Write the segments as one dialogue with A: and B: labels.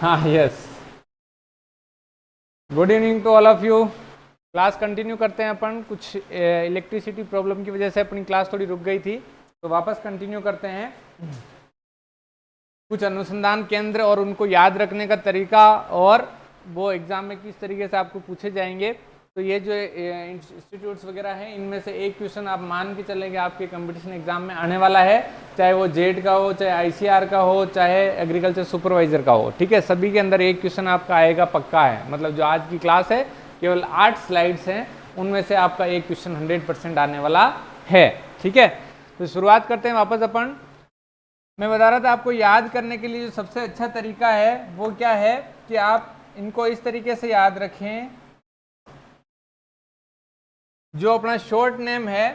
A: हाँ yes, good evening to all of you. Class continue करते हैं अपन। कुछ इलेक्ट्रिसिटी प्रॉब्लम की वजह से अपनी क्लास थोड़ी रुक गई थी, तो वापस कंटिन्यू करते हैं। कुछ अनुसंधान केंद्र और उनको याद रखने का तरीका, और वो एग्जाम में किस तरीके से आपको पूछे जाएंगे। तो ये जो इंस्टीट्यूट्स वगैरह हैं, इनमें से एक क्वेश्चन आप मान के चलेंगे आपके कंपटीशन एग्जाम में आने वाला है, चाहे वो जेड का हो, चाहे आईसीआर का हो, चाहे एग्रीकल्चर सुपरवाइजर का हो। ठीक है, सभी के अंदर एक क्वेश्चन आपका आएगा पक्का है। मतलब जो आज की क्लास है केवल 8 स्लाइड्स हैं, उनमें से आपका एक क्वेश्चन 100% आने वाला है। ठीक है, तो शुरुआत करते हैं वापस अपन। मैं बता रहा था आपको याद करने के लिए जो सबसे अच्छा तरीका है वो क्या है कि आप इनको इस तरीके से याद रखें। जो अपना शॉर्ट नेम है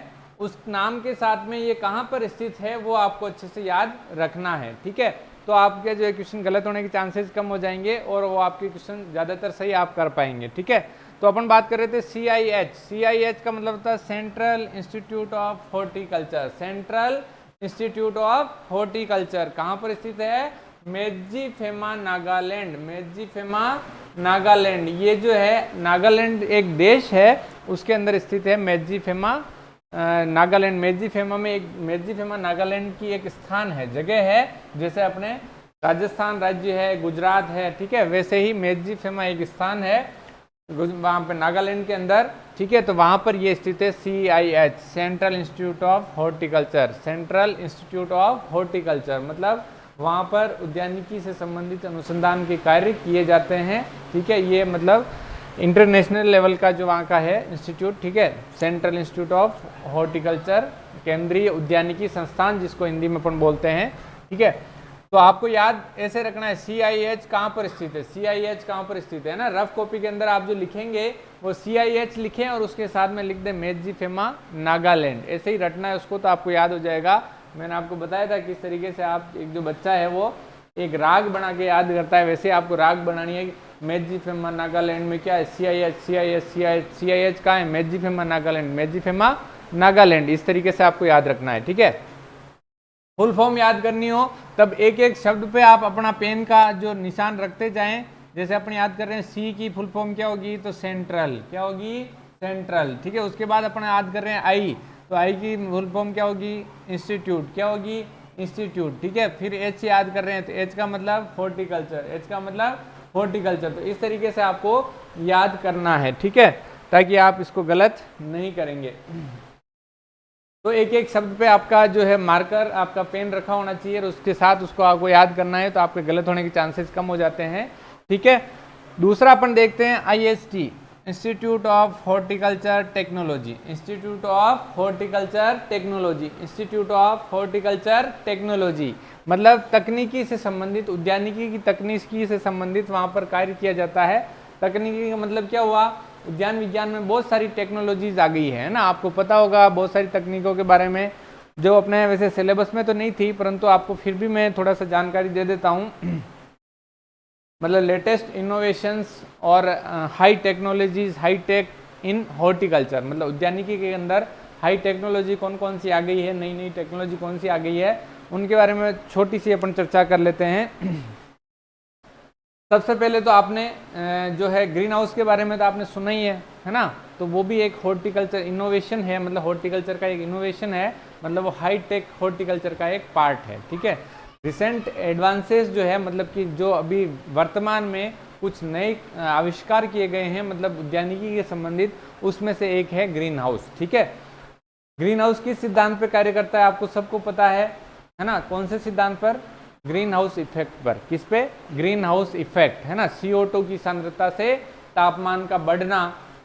A: उस नाम के साथ में ये कहाँ पर स्थित है वो आपको अच्छे से याद रखना है। ठीक है, तो आपके जो क्वेश्चन गलत होने के चांसेस कम हो जाएंगे और वो आपके क्वेश्चन ज़्यादातर सही आप कर पाएंगे। ठीक है, तो अपन बात कर रहे थे CIH। CIH का मतलब होता है central institute of horticulture. Central institute of horticulture कहाँ पर स्थित है? मेजिफेमा नागालैंड। मेजिफेमा नागालैंड, ये जो है नागालैंड एक देश है, उसके अंदर स्थित है मेजिफेमा नागालैंड। मेजिफेमा में एक मेजिफेमा नागालैंड की एक स्थान है, जगह है। जैसे अपने राजस्थान राज्य है, गुजरात है, ठीक है, वैसे ही मेजिफेमा एक स्थान है वहाँ पे नागालैंड के अंदर। ठीक है, तो वहाँ पर ये स्थित है CIH, central institute of horticulture. Central institute of horticulture मतलब वहाँ पर उद्यानिकी से संबंधित अनुसंधान के कार्य किए जाते हैं। ठीक है, ये मतलब इंटरनेशनल लेवल का जो वहाँ का है इंस्टीट्यूट। ठीक है, सेंट्रल इंस्टीट्यूट ऑफ हॉर्टिकल्चर, केंद्रीय उद्यानिकी संस्थान जिसको हिंदी में अपन बोलते हैं। ठीक है, तो आपको याद ऐसे रखना है CIH कहाँ पर स्थित है। CIH कहाँ पर स्थित है ना, रफ कॉपी के अंदर आप जो लिखेंगे वो CIH लिखें और उसके साथ में लिख दें मेजिफेमा नागालैंड। ऐसे ही रटना है उसको, तो आपको याद हो जाएगा। मैंने आपको बताया था किस तरीके से आप एक जो बच्चा है वो एक राग बना के याद करता है, वैसे आपको राग बनानी है। मेजिफेमा नागालैंड में क्या है? CIH कहाँ है? मेजिफेमा नागालैंड, मेजिफेमा नागालैंड। इस तरीके से आपको याद रखना है। ठीक है, फुल फॉर्म याद करनी हो तब एक एक शब्द पे आप अपना पेन का जो निशान रखते जाएं। जैसे अपन याद कर रहे हैं C की फुल फॉर्म क्या होगी, तो सेंट्रल, क्या होगी? सेंट्रल। ठीक है, उसके बाद अपन याद कर रहे हैं I, तो I की फुल फॉर्म क्या होगी? इंस्टीट्यूट, क्या होगी? इंस्टीट्यूट। ठीक है, फिर H याद कर रहे हैं तो H का मतलब हॉर्टिकल्चर, H का मतलब हॉर्टिकल्चर। तो इस तरीके से आपको याद करना है। ठीक है, ताकि आप इसको गलत नहीं करेंगे। तो एक एक शब्द पे आपका जो है मार्कर, आपका पेन रखा होना चाहिए और उसके साथ उसको आपको याद करना है, तो आपके गलत होने के चांसेस कम हो जाते हैं। ठीक है, दूसरा अपन देखते हैं IST, institute of horticulture technology. Institute of horticulture technology, institute of horticulture technology मतलब तकनीकी से संबंधित, उद्यानिकी की तकनीकी से संबंधित वहाँ पर कार्य किया जाता है। तकनीकी का मतलब क्या हुआ? उद्यान विज्ञान में बहुत सारी टेक्नोलॉजीज आ गई है ना, आपको पता होगा बहुत सारी तकनीकों के बारे में, जो अपने वैसे सिलेबस में तो नहीं थी, परंतु आपको फिर भी मैं थोड़ा सा जानकारी दे देता हूँ। मतलब लेटेस्ट इनोवेशंस और हाई टेक्नोलॉजीज, हाई टेक इन हॉर्टिकल्चर, मतलब उद्यानिकी के अंदर हाई टेक्नोलॉजी कौन कौन सी आ गई है, नई नई टेक्नोलॉजी कौन सी आ गई है, उनके बारे में छोटी सी अपन चर्चा कर लेते हैं। सबसे पहले तो आपने जो है ग्रीन हाउस के बारे में तो आपने सुना ही है ना, तो वो भी एक हॉर्टिकल्चर इनोवेशन है, मतलब हॉर्टिकल्चर का एक इनोवेशन है, मतलब वो हाई टेक हॉर्टिकल्चर का एक पार्ट है। ठीक है, रिसेंट एडवांसेस जो है, मतलब कि जो अभी वर्तमान में कुछ नए आविष्कार किए गए हैं मतलब उद्यानिकी के संबंधित, उसमें से एक है ग्रीन हाउस। ठीक है, ग्रीन हाउस किस सिद्धांत पर कार्य करता है आपको सबको पता है ना, कौन से सिद्धांत पर? ग्रीन हाउस इफेक्ट पर। किस पे? ग्रीन हाउस इफेक्ट, है ना। CO2 की सांद्रता से तापमान का बढ़ना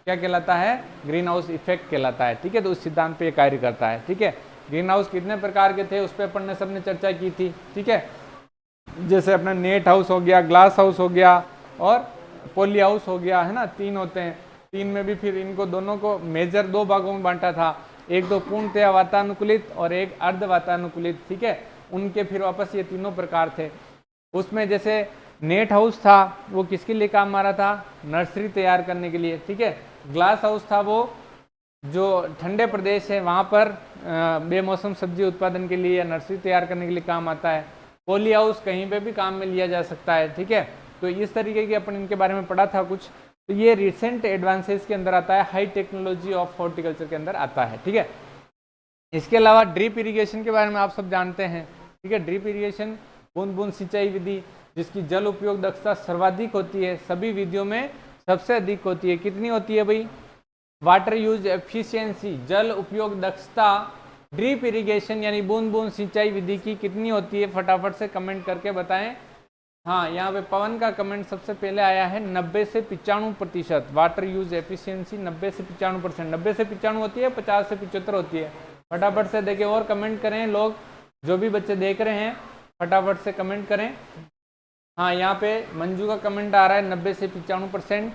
A: क्या कहलाता है? ग्रीन हाउस इफेक्ट कहलाता है। ठीक है, तो उस सिद्धांत पे कार्य करता है। ठीक है, ग्रीन हाउस कितने प्रकार के थे उस पर अपन ने सबने चर्चा की थी। ठीक है, जैसे अपना नेट हाउस हो गया, ग्लास हाउस हो गया और पॉली हाउस हो गया, है ना, 3 होते हैं। 3 में भी फिर इनको दोनों को मेजर 2 भागों में बांटा था, एक तो पूर्णतया वातानुकूलित और एक अर्ध वातानुकूलित। ठीक है, उनके फिर वापस ये तीनों प्रकार थे। उसमें जैसे नेट हाउस था वो किसके लिए काम आ रहा था? नर्सरी तैयार करने के लिए। ठीक है, ग्लास हाउस था वो जो ठंडे प्रदेश है वहाँ पर बेमौसम सब्जी उत्पादन के लिए या नर्सरी तैयार करने के लिए काम आता है। पॉली हाउस कहीं पे भी काम में लिया जा सकता है। ठीक है, तो इस तरीके की अपन इनके बारे में पढ़ा था कुछ। तो ये रिसेंट एडवांसेस के अंदर आता है, हाई टेक्नोलॉजी ऑफ हॉर्टिकल्चर के अंदर आता है, ठीक है। इसके अलावा ड्रिप इरिगेशन के बारे में आप सब जानते हैं, ठीक है। ड्रिप इरिगेशन बूंद बूंद सिंचाई विधि, जिसकी जल उपयोग दक्षता सर्वाधिक होती है, सभी विधियों में सबसे अधिक होती है। कितनी होती है भाई? वाटर यूज एफिशिएंसी, जल उपयोग दक्षता ड्रिप इरिगेशन यानी बूंद बूंद सिंचाई विधि की कितनी होती है? फटाफट से कमेंट करके बताएं। हाँ, यहाँ पे पवन का कमेंट सबसे पहले आया है 90 से 95%। वाटर यूज एफिशिएंसी 90 से 95%। 90 से 95 होती है, 50 से 75 होती है। फटाफट से देखें और कमेंट करें लोग, जो भी बच्चे देख रहे हैं फटाफट से कमेंट करें। हाँ, यहाँ पे मंजू का कमेंट आ रहा है 90 से 95%,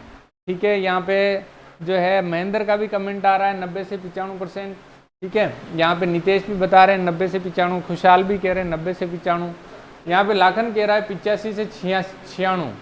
A: ठीक है। यहाँ पे जो है महेंद्र का भी कमेंट आ रहा है 90 से 95%, ठीक है। यहाँ पे नितेश भी बता रहे हैं 90 से 95, खुशहाल भी कह रहे हैं 90 से 95। यहाँ पे लाखन कह रहा है 85 से 96,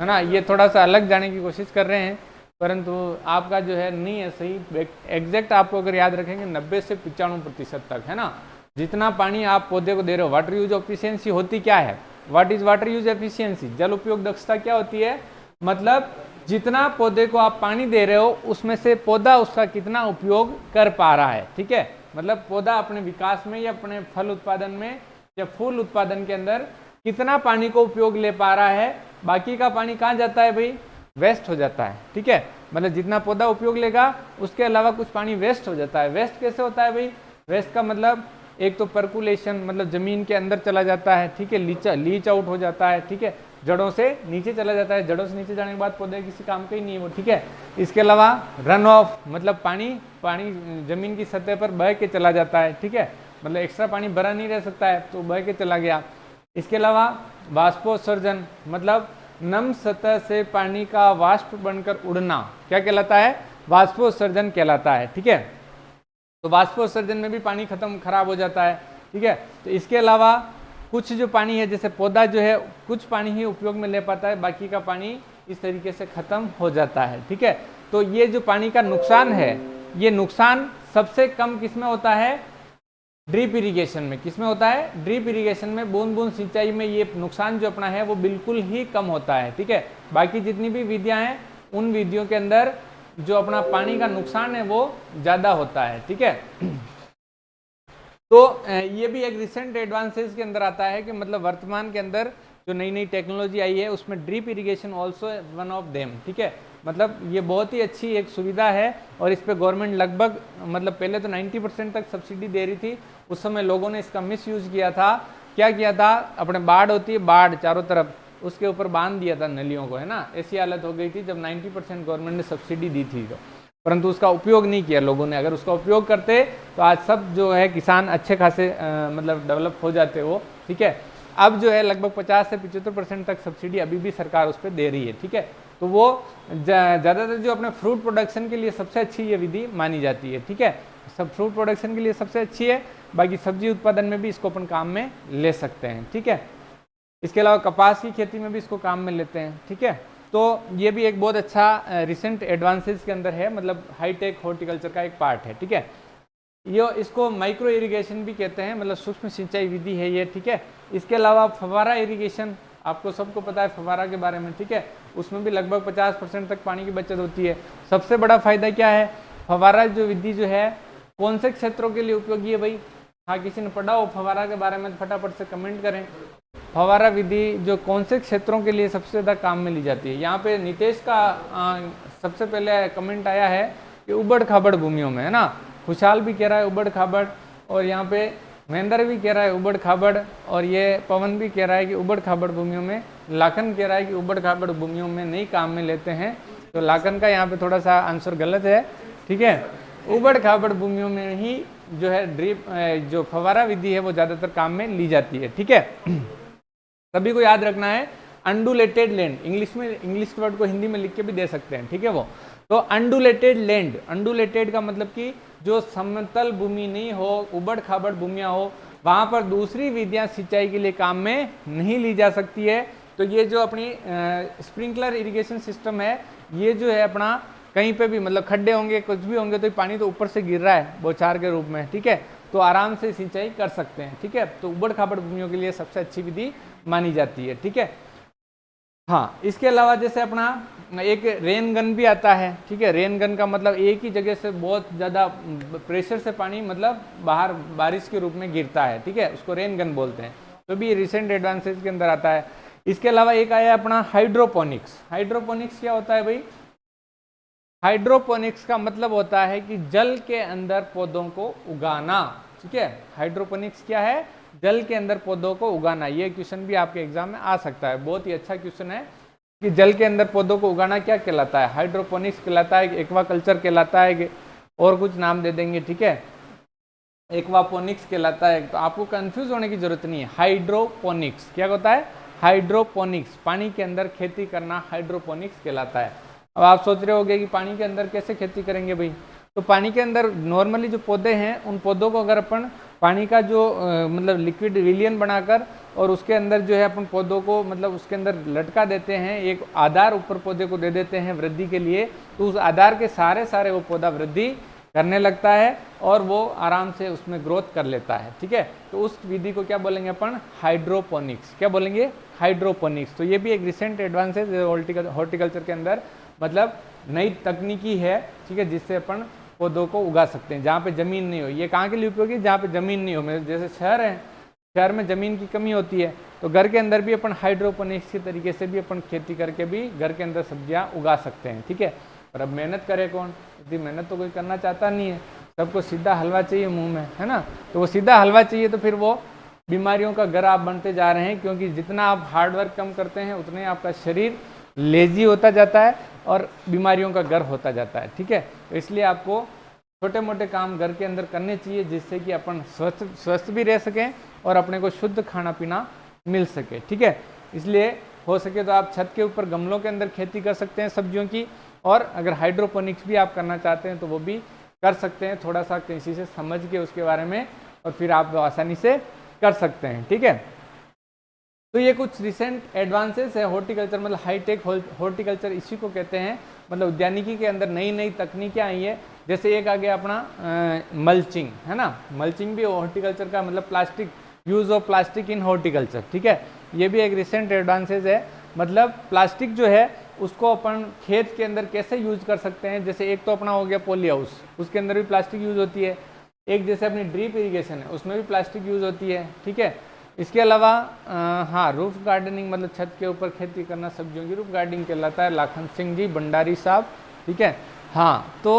A: है ना। ये थोड़ा सा अलग जाने की कोशिश कर रहे हैं, परंतु आपका जो है नहीं है सही। एग्जैक्ट आपको अगर याद रखेंगे 90 से 95% तक, है ना। जितना पानी आप पौधे को दे रहे हो, वाटर यूज एफिशिएंसी होती क्या है? What is water use efficiency? जल उपयोग दक्षता क्या होती है? मतलब जितना पौधे को आप पानी दे रहे हो उसमें से पौधा उसका कितना उपयोग कर पा रहा है, ठीक है। मतलब पौधा अपने विकास में या अपने फल उत्पादन में या फूल उत्पादन के अंदर कितना पानी को उपयोग ले पा रहा है। बाकी का पानी कहाँ जाता है भाई? वेस्ट हो जाता है, ठीक है। मतलब जितना पौधा उपयोग लेगा उसके अलावा कुछ पानी वेस्ट हो जाता है। वेस्ट कैसे होता है भाई? वेस्ट का मतलब एक तो पर्कुलेशन, मतलब जमीन के अंदर चला जाता है, ठीक है। लीच आउट हो जाता है, ठीक है। जड़ों से नीचे चला जाता है, जड़ों से नीचे जाने के बाद पौधे किसी काम का ही नहीं है वो, ठीक है। इसके अलावा रन ऑफ, मतलब पानी जमीन की सतह पर बह के चला जाता है, ठीक है। मतलब एक्स्ट्रा पानी भरा नहीं रह सकता है तो बह के चला गया। इसके अलावा वाष्पोत्सर्जन, मतलब नम सतह से पानी का वाष्प बनकर उड़ना, क्या कहलाता है? वाष्पोत्सर्जन कहलाता है, ठीक है। तो वाष्पोत्सर्जन में भी पानी खराब हो जाता है, ठीक है। तो इसके अलावा कुछ जो पानी है, जैसे पौधा जो है कुछ पानी ही उपयोग में ले पाता है, बाकी का पानी इस तरीके से खत्म हो जाता है, ठीक है। तो ये जो पानी का नुकसान है, ये नुकसान सबसे कम किसमें होता है? ड्रिप इरिगेशन में। किसमें होता है? ड्रिप इरिगेशन में, बूंद बूंद सिंचाई में ये नुकसान जो अपना है वो बिल्कुल ही कम होता है, ठीक है। बाकी जितनी भी विधियां हैं उन विधियों के अंदर जो अपना पानी का नुकसान है वो ज़्यादा होता है, ठीक है। तो ये भी एक रिसेंट एडवांसेस के अंदर आता है कि मतलब वर्तमान के अंदर जो नई नई टेक्नोलॉजी आई है उसमें drip irrigation also one of them, ठीक है। मतलब ये बहुत ही अच्छी एक सुविधा है और इस पे गवर्नमेंट लगभग, मतलब पहले तो 90% तक सब्सिडी दे रही थी। उस समय लोगों ने इसका मिसयूज किया था। क्या किया था? अपने बाढ़ होती है, बाढ़ चारों तरफ, उसके ऊपर बांध दिया था नलियों को, है ना। ऐसी हालत हो गई थी जब 90% गवर्नमेंट ने सब्सिडी दी थी तो, परंतु उसका उपयोग नहीं किया लोगों ने। अगर उसका उपयोग करते तो आज सब जो है किसान अच्छे खासे मतलब डेवलप हो जाते वो, ठीक है। अब जो है लगभग 50 से 75% तक सब्सिडी अभी भी सरकार उस पर दे रही है, ठीक है। तो वो ज़्यादातर जो अपने फ्रूट प्रोडक्शन के लिए सबसे अच्छी ये विधि मानी जाती है, ठीक है। सब फ्रूट प्रोडक्शन के लिए सबसे अच्छी है, बाकी सब्जी उत्पादन में भी इसको अपन काम में ले सकते हैं, ठीक है। इसके अलावा कपास की खेती में भी इसको काम में लेते हैं, ठीक है। तो ये भी एक बहुत अच्छा रिसेंट एडवांसेस के अंदर है, मतलब हाईटेक हॉर्टिकल्चर का एक पार्ट है, ठीक है। ये इसको माइक्रो इरिगेशन भी कहते हैं, मतलब सूक्ष्म सिंचाई विधि है ये, ठीक है। इसके अलावा फव्वारा इरिगेशन, आपको सबको पता है फव्वारा के बारे में, ठीक है। उसमें भी लगभग 50% तक पानी की बचत होती है। सबसे बड़ा फायदा क्या है? फव्वारा जो विधि जो है कौन से क्षेत्रों के लिए उपयोगी है भाई? हाँ, किसी ने पढ़ा हो फव्वारा के बारे में तो फटाफट से कमेंट करें। फव्वारा विधि जो कौन से क्षेत्रों के लिए सबसे ज़्यादा काम में ली जाती है? यहाँ पे नितेश का सबसे पहले कमेंट आया है कि उबड़ खाबड़ भूमियों में, है ना। खुशहाल भी कह रहा है उबड़ खाबड़, और यहाँ पे महेंद्र भी कह रहा है उबड़ खाबड़, और ये पवन भी कह रहा है कि उबड़ खाबड़ भूमियों में। लाखन कह रहा है कि उबड़ खाबड़ भूमियों में नहीं काम में लेते हैं, तो लाखन का यहाँ पे थोड़ा सा आंसर गलत है, ठीक है। उबड़ खाबड़ भूमियों में ही जो है ड्रिप जो फव्वारा विधि है वो ज़्यादातर काम में ली जाती है, ठीक है। सभी को याद रखना है अंडुलेटेड लैंड, इंग्लिश में, इंग्लिश वर्ड को हिंदी में लिख के भी दे सकते हैं, ठीक है। वो तो अंडुलेटेड लैंड, अंडुलेटेड का मतलब कि जो समतल भूमि नहीं हो, उबड़ खाबड़ भूमियाँ हो, वहाँ पर दूसरी विधियाँ सिंचाई के लिए काम में नहीं ली जा सकती है। तो ये जो अपनी स्प्रिंकलर इरिगेशन सिस्टम है, ये जो है अपना कहीं पे भी, मतलब खड्डे होंगे कुछ भी होंगे तो पानी तो ऊपर से गिर रहा है बौछार के रूप में, ठीक है। तो आराम से सिंचाई कर सकते हैं, ठीक है। तो उबड़ खाबड़ भूमियों के लिए सबसे अच्छी विधि मानी जाती है, ठीक है। हाँ, इसके अलावा जैसे अपना एक रेन गन भी आता है, ठीक है। रेन गन का मतलब एक ही जगह से बहुत ज़्यादा प्रेशर से पानी मतलब बाहर बारिश के रूप में गिरता है, ठीक है, उसको रेन गन बोलते हैं। तो भी रिसेंट एडवांसेस के अंदर आता है। इसके अलावा एक आया अपना हाइड्रोपोनिक्स। हाइड्रोपोनिक्स क्या होता है भाई? हाइड्रोपोनिक्स का मतलब होता है कि जल के अंदर पौधों को उगाना, ठीक है। हाइड्रोपोनिक्स क्या है? जल के अंदर पौधों को उगाना। ये क्वेश्चन भी आपके एग्जाम में आ सकता है, बहुत ही अच्छा क्वेश्चन है कि जल के अंदर पौधों को उगाना क्या कहलाता है? हाइड्रोपोनिक्स कहलाता है, एक्वाकल्चर कहलाता है, और कुछ नाम दे देंगे, ठीक है। एक्वापोनिक्स कहलाता है। तो आपको कंफ्यूज होने की जरूरत नहीं है। हाइड्रोपोनिक्स क्या होता है? हाइड्रोपोनिक्स, पानी के अंदर खेती करना हाइड्रोपोनिक्स कहलाता है। अब आप सोच रहे होंगे कि पानी के अंदर कैसे खेती करेंगे भाई? तो पानी के अंदर नॉर्मली जो पौधे हैं, उन पौधों को अगर अपन पानी का जो मतलब लिक्विड विलियन बनाकर और उसके अंदर जो है अपन पौधों को मतलब उसके अंदर लटका देते हैं, एक आधार ऊपर पौधे को दे देते हैं वृद्धि के लिए, तो उस आधार के सारे वो पौधा वृद्धि करने लगता है और वो आराम से उसमें ग्रोथ कर लेता है, ठीक है। तो उस विधि को क्या बोलेंगे अपन? हाइड्रोपोनिक्स। क्या बोलेंगे? हाइड्रोपोनिक्स। तो ये भी एक रिसेंट एडवांसेस हॉर्टिकल्चर के अंदर मतलब नई तकनीकी है, ठीक है, जिससे अपन पौधों को उगा सकते हैं जहाँ पे जमीन नहीं हो। ये कहाँ के लिए उपयोगी? जहाँ पे जमीन नहीं हो। जैसे शहर है, शहर में जमीन की कमी होती है, तो घर के अंदर भी अपन हाइड्रोपोनिक्स के तरीके से भी अपन खेती करके भी घर के अंदर सब्जियां उगा सकते हैं, ठीक है। पर अब मेहनत करे कौन? इतनी मेहनत तो कोई करना चाहता नहीं है, सबको सीधा हलवा चाहिए मुंह में, है ना। तो वो सीधा हलवा चाहिए, तो फिर वो बीमारियों का घर आप बनते जा रहे हैं, क्योंकि जितना आप हार्डवर्क कम करते हैं उतने आपका शरीर लेजी होता जाता है और बीमारियों का घर होता जाता है, ठीक है। तो इसलिए आपको छोटे मोटे काम घर के अंदर करने चाहिए, जिससे कि अपन स्वस्थ भी रह सकें और अपने को शुद्ध खाना पीना मिल सके, ठीक है। इसलिए हो सके तो आप छत के ऊपर गमलों के अंदर खेती कर सकते हैं सब्जियों की, और अगर हाइड्रोपोनिक्स भी आप करना चाहते हैं तो वो भी कर सकते हैं, थोड़ा सा किसी से समझ के उसके बारे में, और फिर आप आसानी से कर सकते हैं, ठीक है। तो ये कुछ रिसेंट एडवांसेस है हॉर्टिकल्चर, मतलब हाईटेक हॉर्टिकल्चर इसी को कहते हैं। मतलब उद्यानिकी के अंदर नई नई तकनीकें आई है। जैसे एक आ गया अपना मल्चिंग, है ना। मल्चिंग भी हॉर्टिकल्चर का मतलब plastic, use of plastic in horticulture, ठीक है। ये भी एक रिसेंट एडवांसेज है। मतलब प्लास्टिक जो है उसको अपन खेत के अंदर कैसे यूज कर सकते हैं। जैसे एक तो अपना हो गया पॉली हाउस, उसके अंदर भी प्लास्टिक यूज होती है। एक जैसे अपनी ड्रिप इरीगेशन है, उसमें भी प्लास्टिक यूज होती है, ठीक है। इसके अलावा हाँ, रूफ गार्डनिंग मतलब छत के ऊपर खेती करना सब्जियों की, रूफ गार्डनिंग कहलाता है। लाखन सिंह जी भंडारी साहब, ठीक है। हाँ, तो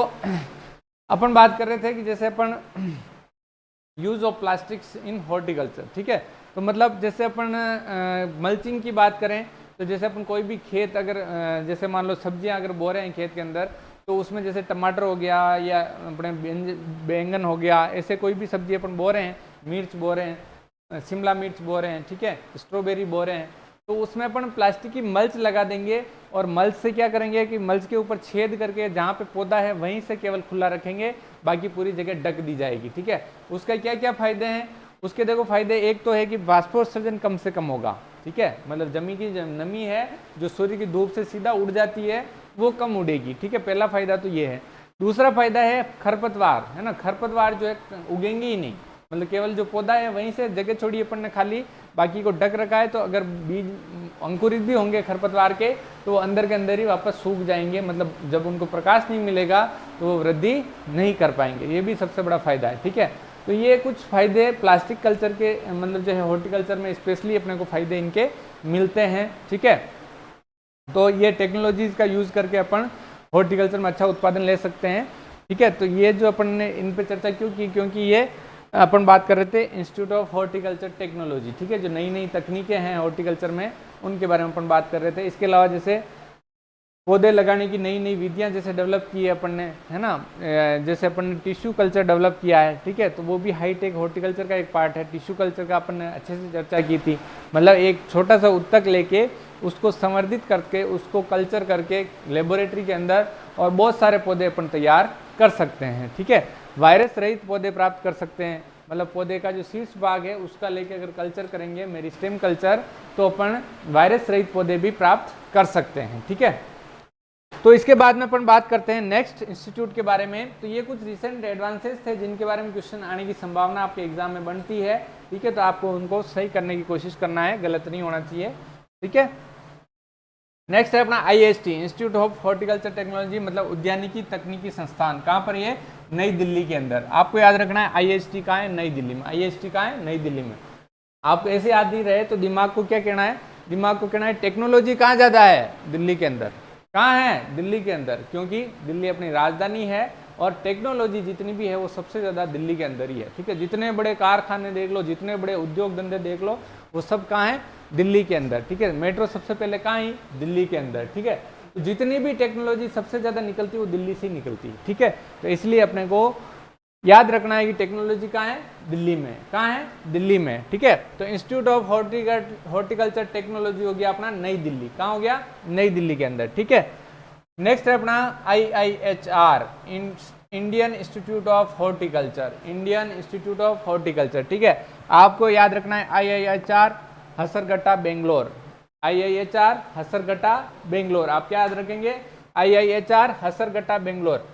A: अपन बात कर रहे थे कि जैसे अपन use of plastics in horticulture, ठीक है। तो मतलब जैसे अपन मल्चिंग की बात करें, तो जैसे अपन कोई भी खेत अगर जैसे मान लो सब्जियां अगर बो रहे हैं खेत के अंदर, तो उसमें जैसे टमाटर हो गया या अपने बैंगन हो गया, ऐसे कोई भी सब्जी अपन बो रहे हैं, मिर्च बो रहे हैं, शिमला मिर्च बो रहे हैं, ठीक है, स्ट्रॉबेरी बो रहे हैं, तो उसमें अपन प्लास्टिक की मल्च लगा देंगे। और मल्च से क्या करेंगे कि मल्च के ऊपर छेद करके जहाँ पे पौधा है वहीं से केवल खुला रखेंगे, बाकी पूरी जगह ढक दी जाएगी, ठीक है। उसका क्या क्या फायदे हैं? उसके देखो फायदे, एक तो है कि वाष्पोत्सर्जन कम से कम होगा, ठीक है। मतलब जमीन की नमी है जो सूर्य की धूप से सीधा उड़ जाती है वो कम उड़ेगी, ठीक है। पहला फायदा तो ये है। दूसरा फायदा है खरपतवार, है ना। खरपतवार जो है उगेंगे ही नहीं, मतलब केवल जो पौधा है वहीं से जगह छोड़ी अपन ने खाली, बाकी को ढक रखा है। तो अगर बीज अंकुरित भी होंगे खरपतवार के, तो वो अंदर के अंदर ही वापस सूख जाएंगे, मतलब जब उनको प्रकाश नहीं मिलेगा तो वो वृद्धि नहीं कर पाएंगे। ये भी सबसे बड़ा फायदा है, ठीक है। तो ये कुछ फायदे प्लास्टिक कल्चर के मतलब जो है हॉर्टिकल्चर में स्पेशली अपने को फायदे इनके मिलते हैं, ठीक है। तो ये टेक्नोलॉजीज का यूज करके अपन हॉर्टिकल्चर में अच्छा उत्पादन ले सकते हैं, ठीक है। तो ये जो अपन ने इन पे चर्चा क्यों की, क्योंकि ये अपन बात कर रहे थे इंस्टीट्यूट ऑफ हॉर्टिकल्चर टेक्नोलॉजी, ठीक है। जो नई नई तकनीकें हैं हॉर्टिकल्चर में उनके बारे में अपन बात कर रहे थे। इसके अलावा जैसे पौधे लगाने की नई नई विधियां जैसे डेवलप की है अपन ने, है ना। जैसे अपन ने टिश्यू कल्चर डेवलप किया है, ठीक है। तो वो भी हाईटेक हॉर्टिकल्चर का एक पार्ट है। टिश्यू कल्चर का अपन ने अच्छे से चर्चा की थी। मतलब एक छोटा सा उत्तक लेके उसको संवर्धित करके उसको कल्चर करके लेबोरेटरी के अंदर और बहुत सारे पौधे अपन तैयार कर सकते हैं, ठीक है। वायरस रहित पौधे प्राप्त कर सकते हैं। मतलब पौधे का जो शीर्ष भाग है उसका लेके अगर कल्चर करेंगे मेरिस्टेम कल्चर, तो अपन वायरस रहित पौधे भी प्राप्त कर सकते हैं, ठीक है। तो इसके बाद में अपन बात करते हैं नेक्स्ट इंस्टीट्यूट के बारे में। तो ये कुछ रिसेंट एडवांसेस थे जिनके बारे में क्वेश्चन आने की संभावना आपके एग्जाम में बनती है, ठीक है। तो आपको उनको सही करने की कोशिश करना है, गलत नहीं होना चाहिए, ठीक है। नेक्स्ट है अपना IST, institute of horticulture technology, मतलब उद्यानिकी तकनीकी संस्थान। कहाँ पर ये? नई दिल्ली के अंदर। आपको याद रखना है IST कहाँ है? नई दिल्ली में। IST कहाँ है? नई दिल्ली में। आपको ऐसे याद नहीं रहे तो दिमाग को क्या कहना है? दिमाग को कहना है टेक्नोलॉजी कहाँ ज़्यादा है? दिल्ली के अंदर। कहाँ है? दिल्ली के अंदर, क्योंकि दिल्ली अपनी राजधानी है और टेक्नोलॉजी जितनी भी है वो सबसे ज़्यादा दिल्ली के अंदर ही है। ठीक है, जितने बड़े कारखाने देख लो, जितने बड़े उद्योग धंधे देख लो, वो सब कहाँ है? दिल्ली के अंदर। ठीक है, मेट्रो सबसे पहले कहाँ ही? दिल्ली के अंदर। ठीक है, तो जितनी भी टेक्नोलॉजी सबसे ज़्यादा निकलती है वो दिल्ली से ही निकलती है। ठीक है, तो इसलिए अपने को याद रखना है कि टेक्नोलॉजी कहाँ है? दिल्ली में। कहाँ है? दिल्ली में। ठीक है, तो इंस्टीट्यूट ऑफ हॉर्टिकल्चर टेक्नोलॉजी हो गया अपना नई दिल्ली। कहाँ हो गया? नई दिल्ली के अंदर। ठीक है, नेक्स्ट है अपना IIHR, Indian institute of horticulture. Indian institute of horticulture. ठीक है, आपको याद रखना है IIHR हसरगट्टा बेंगलोर। IIHR हसरगट्टा बेंगलोर। आप क्या याद रखेंगे? IIHR हसरगट्टा बेंगलोर।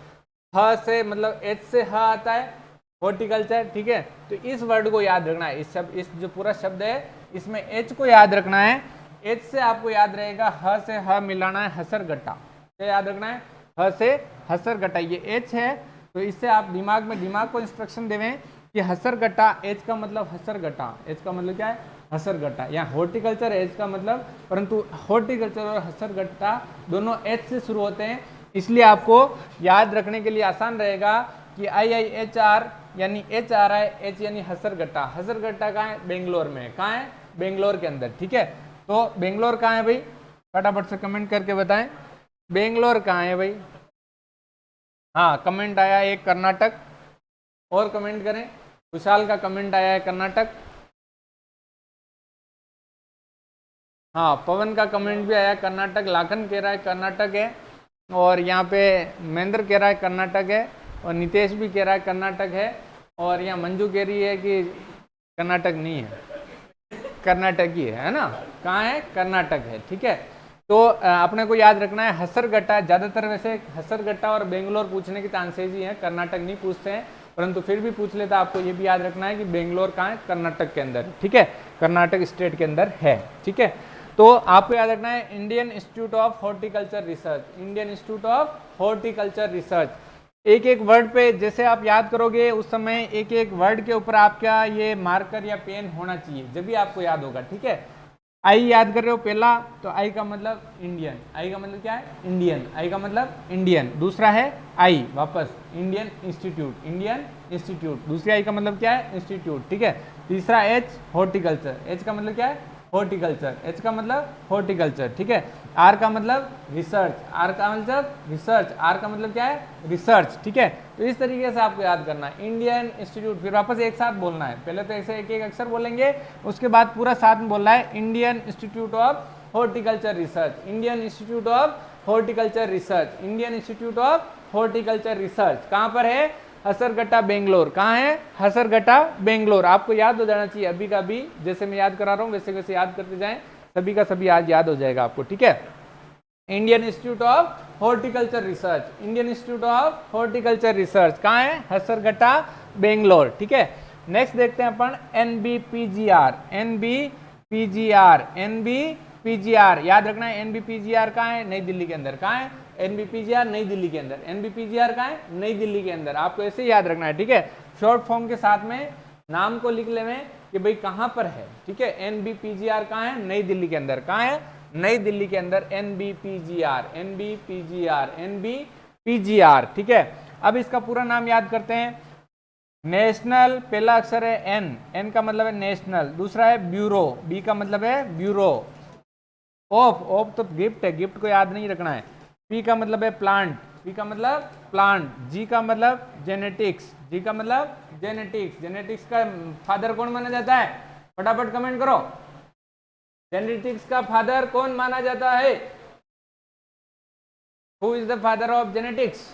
A: ह से मतलब H से ह आता है हॉर्टिकल्चर। ठीक है, तो इस वर्ड को याद रखना है। इस जो पूरा शब्द है इसमें H को याद रखना है। H से आपको याद रहेगा, ह से ह मिलाना है हसरगट्टा। क्या याद रखना है? ह से हसरगट्टा, ये H है, तो इससे आप दिमाग को इंस्ट्रक्शन देवें कि हसरगट्टा, H का मतलब हसरगट्टा। H का मतलब क्या है? हसरगट्टा। यहाँ हॉर्टिकल्चर H का मतलब, परंतु हॉर्टिकल्चर और हसरगट्टा दोनों H से शुरू होते हैं, इसलिए आपको याद रखने के लिए आसान रहेगा कि IIHR यानी H आ रहा है, H यानी हसरगट्टा। हसरगट्टा कहाँ है? बेंगलोर में। कहाँ है? बेंगलोर के अंदर। ठीक है, तो बेंगलोर कहाँ है भाई? फटाफट से कमेंट करके बताएं, बेंगलोर कहाँ है भाई? हाँ, कमेंट आया एक कर्नाटक, और कमेंट करें। विशाल का कमेंट आया है कर्नाटक। हाँ, पवन का कमेंट भी आया कर्नाटक। लाखन कह रहा है कर्नाटक है, और यहाँ पे महेंद्र कह रहा है कर्नाटक है, और नितेश भी कह रहा है कर्नाटक है, और यहाँ मंजू कह रही है कि कर्नाटक नहीं है, कर्नाटक ही है ना? कहाँ है? कर्नाटक है। ठीक है, तो अपने को याद रखना है हसरगट्टा। ज़्यादातर वैसे हसरगट्टा और बेंगलोर पूछने के चांसेस ही हैं, कर्नाटक नहीं पूछते हैं, परंतु फिर भी पूछ लेता। आपको ये भी याद रखना है कि बेंगलोर कहाँ है? कर्नाटक के अंदर। ठीक है, कर्नाटक स्टेट के अंदर है। ठीक है, तो आपको याद रखना है Indian institute of horticulture research. Indian institute of horticulture research. एक एक वर्ड पे जैसे आप याद करोगे उस समय एक एक वर्ड के ऊपर आपका ये मार्कर या पेन होना चाहिए, जब भी आपको याद होगा। ठीक है, आई याद कर रहे हो पहला, तो आई का मतलब इंडियन। आई का मतलब क्या है? इंडियन। आई का मतलब इंडियन। दूसरा है आई, वापस इंडियन इंस्टीट्यूट। Indian institute. दूसरी आई का मतलब क्या है? इंस्टीट्यूट। ठीक है, तीसरा एच, हॉर्टिकल्चर। एच का मतलब क्या है? हॉर्टिकल्चर। एच का मतलब हॉर्टिकल्चर। ठीक है, आर का मतलब रिसर्च। आर का मतलब रिसर्च। आर का मतलब क्या है? रिसर्च। ठीक है, तो इस तरीके से आपको याद करना है इंडियन इंस्टीट्यूट। फिर वापस एक साथ बोलना है, पहले तो ऐसे एक एक अक्षर बोलेंगे, उसके बाद पूरा साथ में बोलना है Indian institute of horticulture research. Indian institute of horticulture research. Indian institute of horticulture research कहाँ पर है? हसरगट्टा बेंगलोर। कहाँ है? हसरगट्टा बेंगलोर। आपको याद हो जाना चाहिए अभी का भी, जैसे मैं याद करा रहा हूँ वैसे वैसे याद करते जाएं, सभी का सभी आज याद हो जाएगा आपको। ठीक है, Indian institute of horticulture research. Indian institute of horticulture research कहाँ है? हसरगट्टा बेंगलोर। ठीक है, नेक्स्ट देखते हैं अपन NBPGR। NBPGR, NBPGR याद रखना है। NBPGR कहाँ है? नई दिल्ली के अंदर। कहाँ है? NBPGR नई दिल्ली के अंदर। NBPGR कहाँ है? नई दिल्ली के अंदर। आपको ऐसे ही याद रखना है। ठीक है, शॉर्ट फॉर्म के साथ में नाम को लिख लें कि भाई कहाँ पर है। ठीक है, NBPGR कहाँ है? नई दिल्ली के अंदर। कहाँ है? नई दिल्ली के अंदर NBPGR। NBPGR, NBPGR। ठीक है, अब इसका पूरा नाम याद करते हैं। नेशनल, पहला अक्षर है N, N का मतलब है नेशनल। दूसरा है ब्यूरो, B का मतलब है ब्यूरो। ऑफ तो गिफ्ट है, गिफ्ट को याद नहीं रखना है। P का मतलब है प्लांट, P का मतलब प्लांट। G का मतलब जेनेटिक्स, G का मतलब जेनेटिक्स। जेनेटिक्स का फादर कौन माना जाता है? फटाफट कमेंट करो, जेनेटिक्स का फादर कौन माना जाता है? Who is the father of genetics?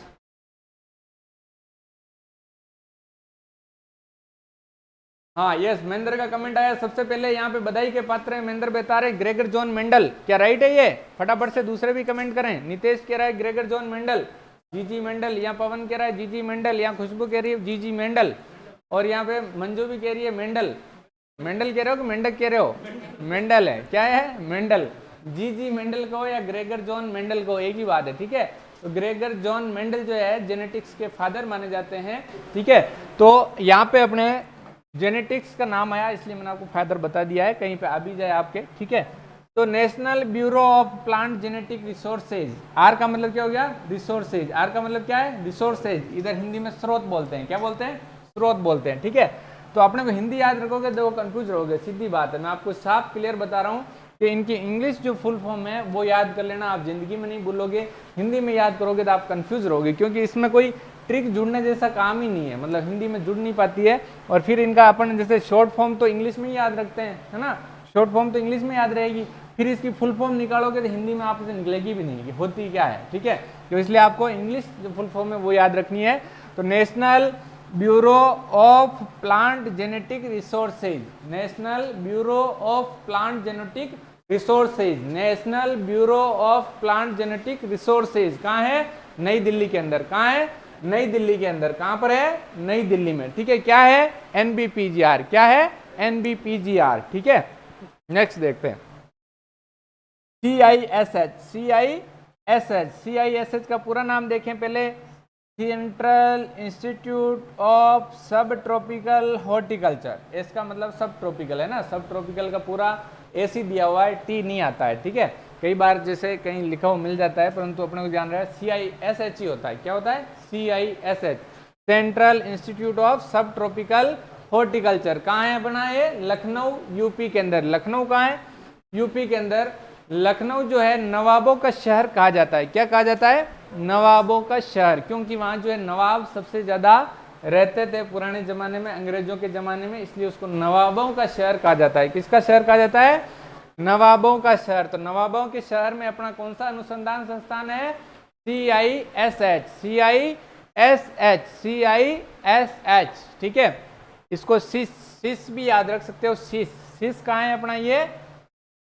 A: हाँ यस, महेंद्र का कमेंट आया सबसे पहले। यहाँ पे बधाई के पात्र है महेंद्र बेतारे, ग्रेगर जॉन मेंडल। क्या राइट है ये? फटाफट से दूसरे भी कमेंट करें। नितेश कह रहा है ग्रेगर जॉन मेंडल, जीजी मेंडल। यहाँ पवन कह रहा है जीजी मेंडल। यहाँ खुशबू कह रही है जीजी मेंडल, और यहाँ पे मंजू भी कह रही है मेंडल। मेंडल कह रहे हो कि मेंढक कह रहे हो? मेंडल है। क्या है? मेंडल। जी मेंडल को या ग्रेगर जॉन मेंडल को, एक ही बात है, ठीक है। तो ग्रेगर जॉन मेंडल जो है जेनेटिक्स के फादर माने जाते हैं, ठीक है। तो यहाँ पे अपने जेनेटिक्स का नाम आया इसलिए मैंने आपको फादर बता दिया है, कहीं पे आ भी जाए आपके, ठीक है। तो national bureau of plant genetic resources, R का मतलब क्या हो गया, रिसोर्सेज, आर का मतलब क्या है, रिसोर्सेज, इधर हिंदी में स्रोत बोलते हैं, क्या बोलते हैं, स्रोत बोलते हैं, ठीक है। तो अपने को हिंदी याद रखोगे तो कंफ्यूज रहोगे, सीधी बात है, मैं आपको साफ क्लियर बता रहा हूँ कि इनकी इंग्लिश जो फुल फॉर्म है वो याद कर लेना, आप जिंदगी में नहीं भूलोगे, हिंदी में याद करोगे तो आप कंफ्यूज रहोगे, क्योंकि इसमें कोई ट्रिक जुड़ने जैसा काम ही नहीं है, मतलब हिंदी में जुड़ नहीं पाती है। और फिर इनका अपन जैसे शॉर्ट फॉर्म तो इंग्लिश में ही याद रखते हैं, है ना, शॉर्ट फॉर्म तो इंग्लिश में याद रहेगी, फिर इसकी फुल फॉर्म निकालोगे तो हिंदी में आपसे निकलेगी भी नहीं कि होती क्या है, ठीक है। तो इसलिए आपको इंग्लिश जो फुल फॉर्म है वो याद रखनी है। तो national bureau of plant genetic resources, national bureau of plant genetic resources, national bureau of plant genetic resources कहाँ है, नई दिल्ली के अंदर, कहाँ है, नई दिल्ली के अंदर, कहाँ पर है, नई दिल्ली में, ठीक है। क्या है, NBPGR, क्या है, NBPGR, ठीक है। नेक्स्ट देखते हैं CISH का पूरा नाम देखें पहले, सेंट्रल इंस्टीट्यूट ऑफ सब ट्रॉपिकल हॉर्टिकल्चर, इसका मतलब सब ट्रॉपिकल है ना, सब ट्रॉपिकल का पूरा एसी दिया हुआ है, टी नहीं आता है, ठीक है। कई बार जैसे कहीं लिखा हुआ मिल जाता है, परंतु अपने को जान रहा है CISH ही होता है, क्या होता है, CISH, सेंट्रल इंस्टीट्यूट ऑफ सब ट्रॉपिकल हॉर्टिकल्चर। कहाँ है अपना ये, लखनऊ यूपी के अंदर, लखनऊ कहाँ है, यूपी के अंदर। लखनऊ जो है नवाबों का शहर कहा जाता है, क्या कहा जाता है, नवाबों का शहर, क्योंकि वहाँ जो है नवाब सबसे ज्यादा रहते थे पुराने जमाने में, अंग्रेजों के जमाने में, इसलिए उसको नवाबों का शहर कहा जाता है। किसका शहर कहा जाता है, नवाबों का शहर। तो नवाबों के शहर में अपना कौन सा अनुसंधान संस्थान है, CISH, ठीक है। इसको सिस भी याद रख सकते हो, सिस कहाँ है अपना, ये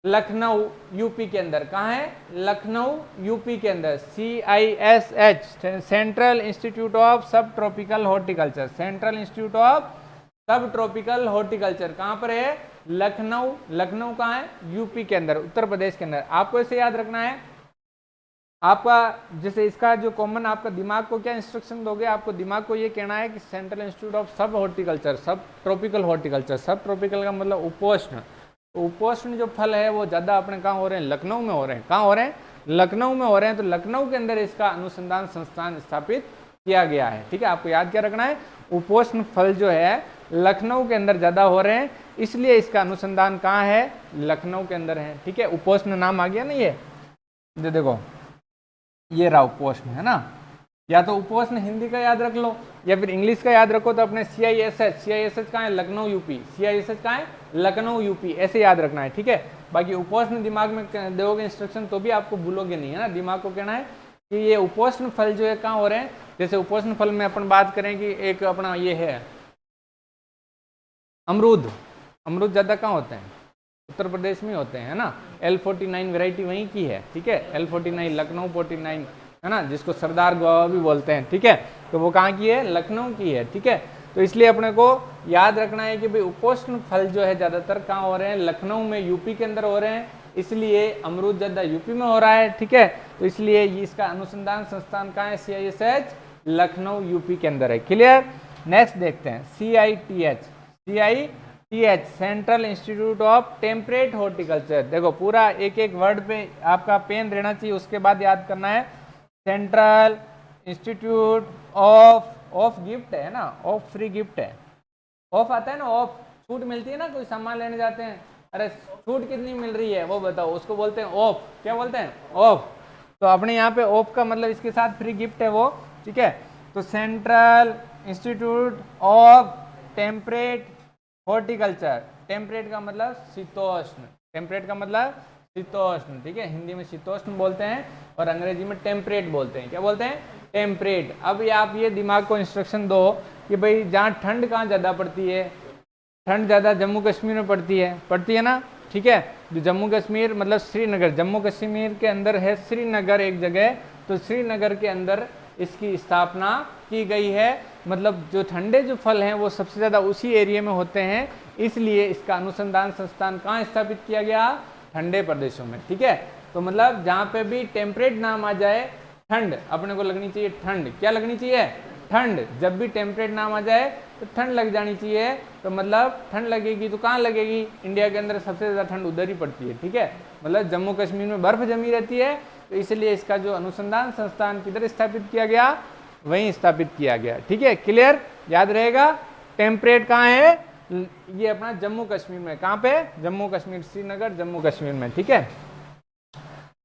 A: लखनऊ यूपी के अंदर, कहाँ है, लखनऊ यूपी के अंदर। CISH, सेंट्रल इंस्टीट्यूट ऑफ सब tropical horticulture, central institute of सब ट्रॉपिकल हॉर्टिकल्चर कहाँ पर है, लखनऊ, लखनऊ कहाँ है, यूपी के अंदर, उत्तर प्रदेश के अंदर। आपको इसे याद रखना है, आपका जैसे इसका जो कॉमन आपका दिमाग को क्या इंस्ट्रक्शन दोगे, आपको दिमाग को ये कहना है कि सेंट्रल इंस्टीट्यूट ऑफ सब हॉर्टिकल्चर, सब ट्रॉपिकल हॉर्टिकल्चर, सब ट्रॉपिकल का मतलब उपोष्ण, उपोष्ण जो फल है वो ज़्यादा अपने कहाँ हो रहे हैं, लखनऊ में हो रहे हैं, कहाँ हो रहे हैं, लखनऊ में हो रहे हैं। तो लखनऊ के अंदर इसका अनुसंधान संस्थान स्थापित किया गया है, ठीक है। आपको याद क्या रखना है, उपोष्ण फल जो है लखनऊ के अंदर ज़्यादा हो रहे हैं, इसलिए इसका अनुसंधान कहाँ है, लखनऊ के अंदर है, ठीक है। उपोष्ण नाम आ गया ना, ये देखो ये रहा उपोष्ण, है ना। या तो उपोष्ण हिंदी का याद रख लो या फिर इंग्लिश का याद रखो, तो अपने CISH कहाँ है, लखनऊ यूपी, CISH कहाँ है, लखनऊ यूपी, ऐसे याद रखना है, ठीक है। बाकी उपोष्ण दिमाग में दोगे इंस्ट्रक्शन तो भी आपको भूलोगे नहीं, है ना। दिमाग को कहना है कि ये उपोष्ण फल जो है कहाँ हो रहे हैं, जैसे उपोष्ण फल में अपन बात करें कि एक अपना ये है अमरूद, अमरूद ज़्यादा कहाँ होते हैं, उत्तर प्रदेश में होते हैं ना। L49 वैरायटी वहीं की है, ठीक है, L49 लखनऊ 49, है ना, जिसको सरदार गोवा भी बोलते हैं, ठीक है। तो वो कहाँ की है, लखनऊ की है, ठीक है। तो इसलिए अपने को याद रखना है कि भाई उपोष्ण फल जो है ज़्यादातर कहाँ हो रहे हैं, लखनऊ में, यूपी के अंदर हो रहे हैं, इसलिए अमरूद ज़्यादा यूपी में हो रहा है, ठीक है। तो इसलिए इसका अनुसंधान संस्थान कहाँ है, CISH, लखनऊ यूपी के अंदर है, क्लियर। नेक्स्ट देखते हैं CITH, central institute of temperate horticulture. देखो पूरा एक एक वर्ड पे आपका पेन रहना चाहिए, उसके बाद याद करना है। सेंट्रल इंस्टीट्यूट ऑफ गिफ्ट है ना, ऑफ फ्री गिफ्ट है, ऑफ आता है ना, ऑफ छूट मिलती है ना, कोई सामान लेने जाते हैं, अरे छूट कितनी मिल रही है वो बताओ, उसको बोलते हैं ऑफ, क्या बोलते हैं, ऑफ। तो अपने यहाँ पे ऑफ का मतलब इसके साथ फ्री गिफ्ट है वो, ठीक है। तो central institute of temperate horticulture, temperate का मतलब शीतोष्ण, टेम्परेट का मतलब शीतोष्ण, ठीक है। हिंदी में शीतोष्ण बोलते हैं और अंग्रेजी में टेम्परेट बोलते हैं, क्या बोलते हैं, टेम्परेट। अब आप ये दिमाग को इंस्ट्रक्शन दो कि भाई जहाँ ठंड कहाँ ज़्यादा पड़ती है, ठंड ज़्यादा जम्मू कश्मीर में पड़ती है ना, ठीक है। जो जम्मू कश्मीर मतलब श्रीनगर, जम्मू कश्मीर के अंदर है श्रीनगर एक जगह, तो श्रीनगर के अंदर इसकी स्थापना की गई है। मतलब जो ठंडे जो फल हैं वो सबसे ज़्यादा उसी एरिया में होते हैं, इसलिए इसका अनुसंधान संस्थान कहाँ स्थापित किया गया, ठंडे प्रदेशों में, ठीक है। तो मतलब जहाँ पे भी टेम्परेट नाम आ जाए, ठंड अपने को लगनी चाहिए, ठंड क्या लगनी चाहिए, ठंड। जब भी टेम्परेट नाम आ जाए तो ठंड लग जानी चाहिए। तो मतलब ठंड लगेगी तो कहाँ लगेगी, इंडिया के अंदर सबसे ज़्यादा ठंड उधर ही पड़ती है, ठीक है। मतलब जम्मू कश्मीर में बर्फ जमी रहती है, तो इसलिए इसका जो अनुसंधान संस्थान किधर स्थापित किया गया, वहीं स्थापित किया गया, ठीक है। क्लियर, याद रहेगा। टेम्परेट कहाँ है, ये अपना जम्मू कश्मीर में, कहाँ पे, जम्मू कश्मीर, श्रीनगर जम्मू कश्मीर में, ठीक है।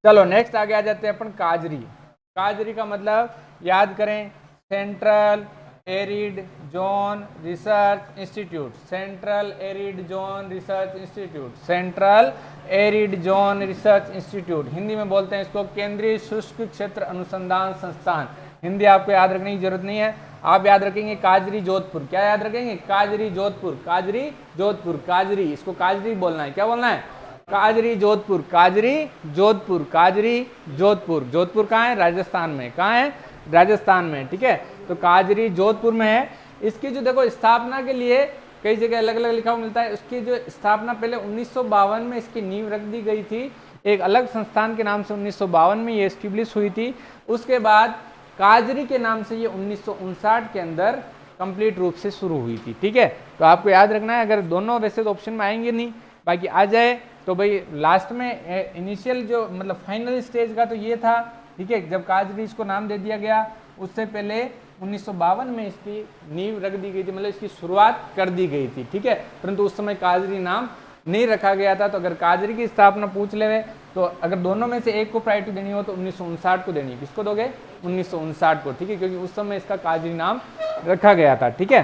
A: चलो नेक्स्ट आगे आ जाते हैं अपन काजरी। काजरी का मतलब याद करें, central arid zone research institute, central arid zone research institute, central arid zone research institute. Hindi में बोलते हैं इसको केंद्रीय शुष्क क्षेत्र अनुसंधान संस्थान। हिंदी आपको याद रखने की जरूरत नहीं है, आप याद रखेंगे काजरी जोधपुर। क्या याद रखेंगे, काजरी जोधपुर, काजरी जोधपुर, काजरी, इसको काजरी बोलना है, क्या बोलना है, काजरी जोधपुर, काजरी जोधपुर, काजरी जोधपुर। जोधपुर कहाँ है, राजस्थान में, कहाँ है, राजस्थान में, ठीक है। तो काजरी जोधपुर में है। इसकी जो देखो स्थापना के लिए कई जगह अलग अलग लिखा हुआ मिलता है। उसकी जो स्थापना पहले 1952 में इसकी नींव रख दी गई थी, एक अलग संस्थान के नाम से 1952 में ये एस्टेब्लिश हुई थी। उसके बाद काजरी के नाम से ये 1959 के अंदर कंप्लीट रूप से शुरू हुई थी, ठीक है। तो आपको याद रखना है, अगर दोनों वैसे तो ऑप्शन में आएंगे नहीं, बाकी आ जाए तो भाई लास्ट में इनिशियल जो मतलब फाइनल स्टेज का तो ये था, ठीक है, जब काजरी इसको नाम दे दिया गया। उससे पहले 1952 में इसकी नींव रख दी गई थी, मतलब इसकी शुरुआत कर दी गई थी, ठीक है। परंतु उस समय काजरी नाम नहीं रखा गया था। तो अगर काजरी की स्थापना पूछ ले तो अगर दोनों में से एक को प्रायोरिटी देनी हो तो 1959 को देनी है। किसको दोगे, 1959 को, ठीक है, क्योंकि उस समय इसका काजरी नाम रखा गया था, ठीक है।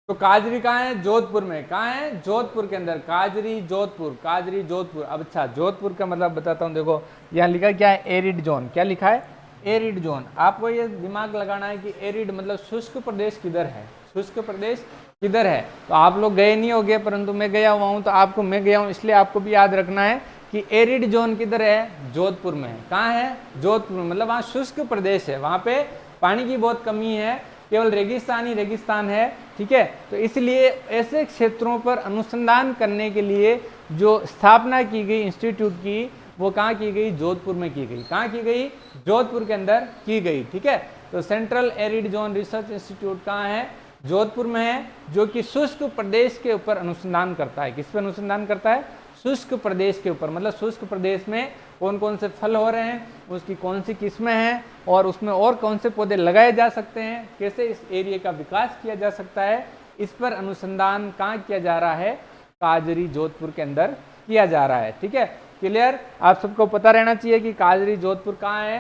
A: तो काजरी कहाँ है, जोधपुर में, कहाँ है, जोधपुर के अंदर, काजरी जोधपुर, काजरी जोधपुर। अब अच्छा, जोधपुर का मतलब बताता हूँ, देखो यहाँ लिखा क्या है, एरिड जोन, क्या लिखा है, एरिड जोन। आपको ये दिमाग लगाना है कि एरिड मतलब शुष्क प्रदेश किधर है, शुष्क प्रदेश किधर है। तो आप लोग गए नहीं होंगे, परंतु मैं गया हुआ हूँ, तो आपको, मैं गया हूँ इसलिए आपको भी याद रखना है कि एरिड जोन किधर है, जोधपुर में है। कहाँ है, जोधपुर में, मतलब वहाँ शुष्क प्रदेश है, वहाँ पे पानी की बहुत कमी है, केवल रेगिस्तान ही रेगिस्तान है, ठीक है। तो इसलिए ऐसे क्षेत्रों पर अनुसंधान करने के लिए जो स्थापना की गई इंस्टीट्यूट की, वो कहाँ की गई, जोधपुर में की गई। कहाँ की गई, जोधपुर के अंदर की गई, ठीक है। तो central arid zone research institute कहाँ है, जोधपुर में है, जो कि शुष्क प्रदेश के ऊपर अनुसंधान करता है। किस पर अनुसंधान करता है, शुष्क प्रदेश के ऊपर, मतलब शुष्क प्रदेश में कौन कौन से फल हो रहे हैं, उसकी कौन सी किस्में हैं, और उसमें और कौन से पौधे लगाए जा सकते हैं, कैसे इस एरिया का विकास किया जा सकता है, इस पर अनुसंधान कहाँ किया जा रहा है, काजरी जोधपुर के अंदर किया जा रहा है, ठीक है। क्लियर, आप सबको पता रहना चाहिए कि काजरी जोधपुर कहाँ है,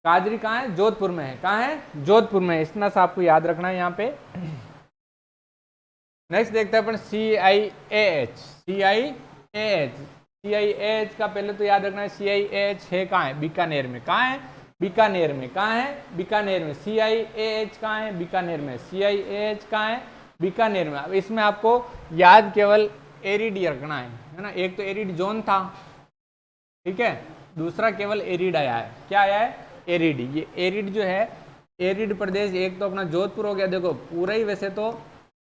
A: काजरी कहाँ है, जोधपुर में है, कहाँ है, जोधपुर में। इतना सा आपको याद रखना है यहाँ पे। नेक्स्ट देखते हैं अपन CIAH, CIAH, CIAH का पहले तो याद रखना है, CIAH है कहाँ है, बीकानेर में, कहाँ है, बीकानेर में, कहाँ है, बीकानेर में। CIAH कहाँ है, बीकानेर में, CIAH कहाँ है, बीकानेर में। अब इसमें आपको याद केवल एरिड रखना है ना, एक तो एरिड जोन था, ठीक है, दूसरा केवल एरिड आया है। क्या आया है, एरिड। ये एरिड जो है, एरिड प्रदेश, एक तो अपना जोधपुर हो गया, देखो पूरा ही वैसे तो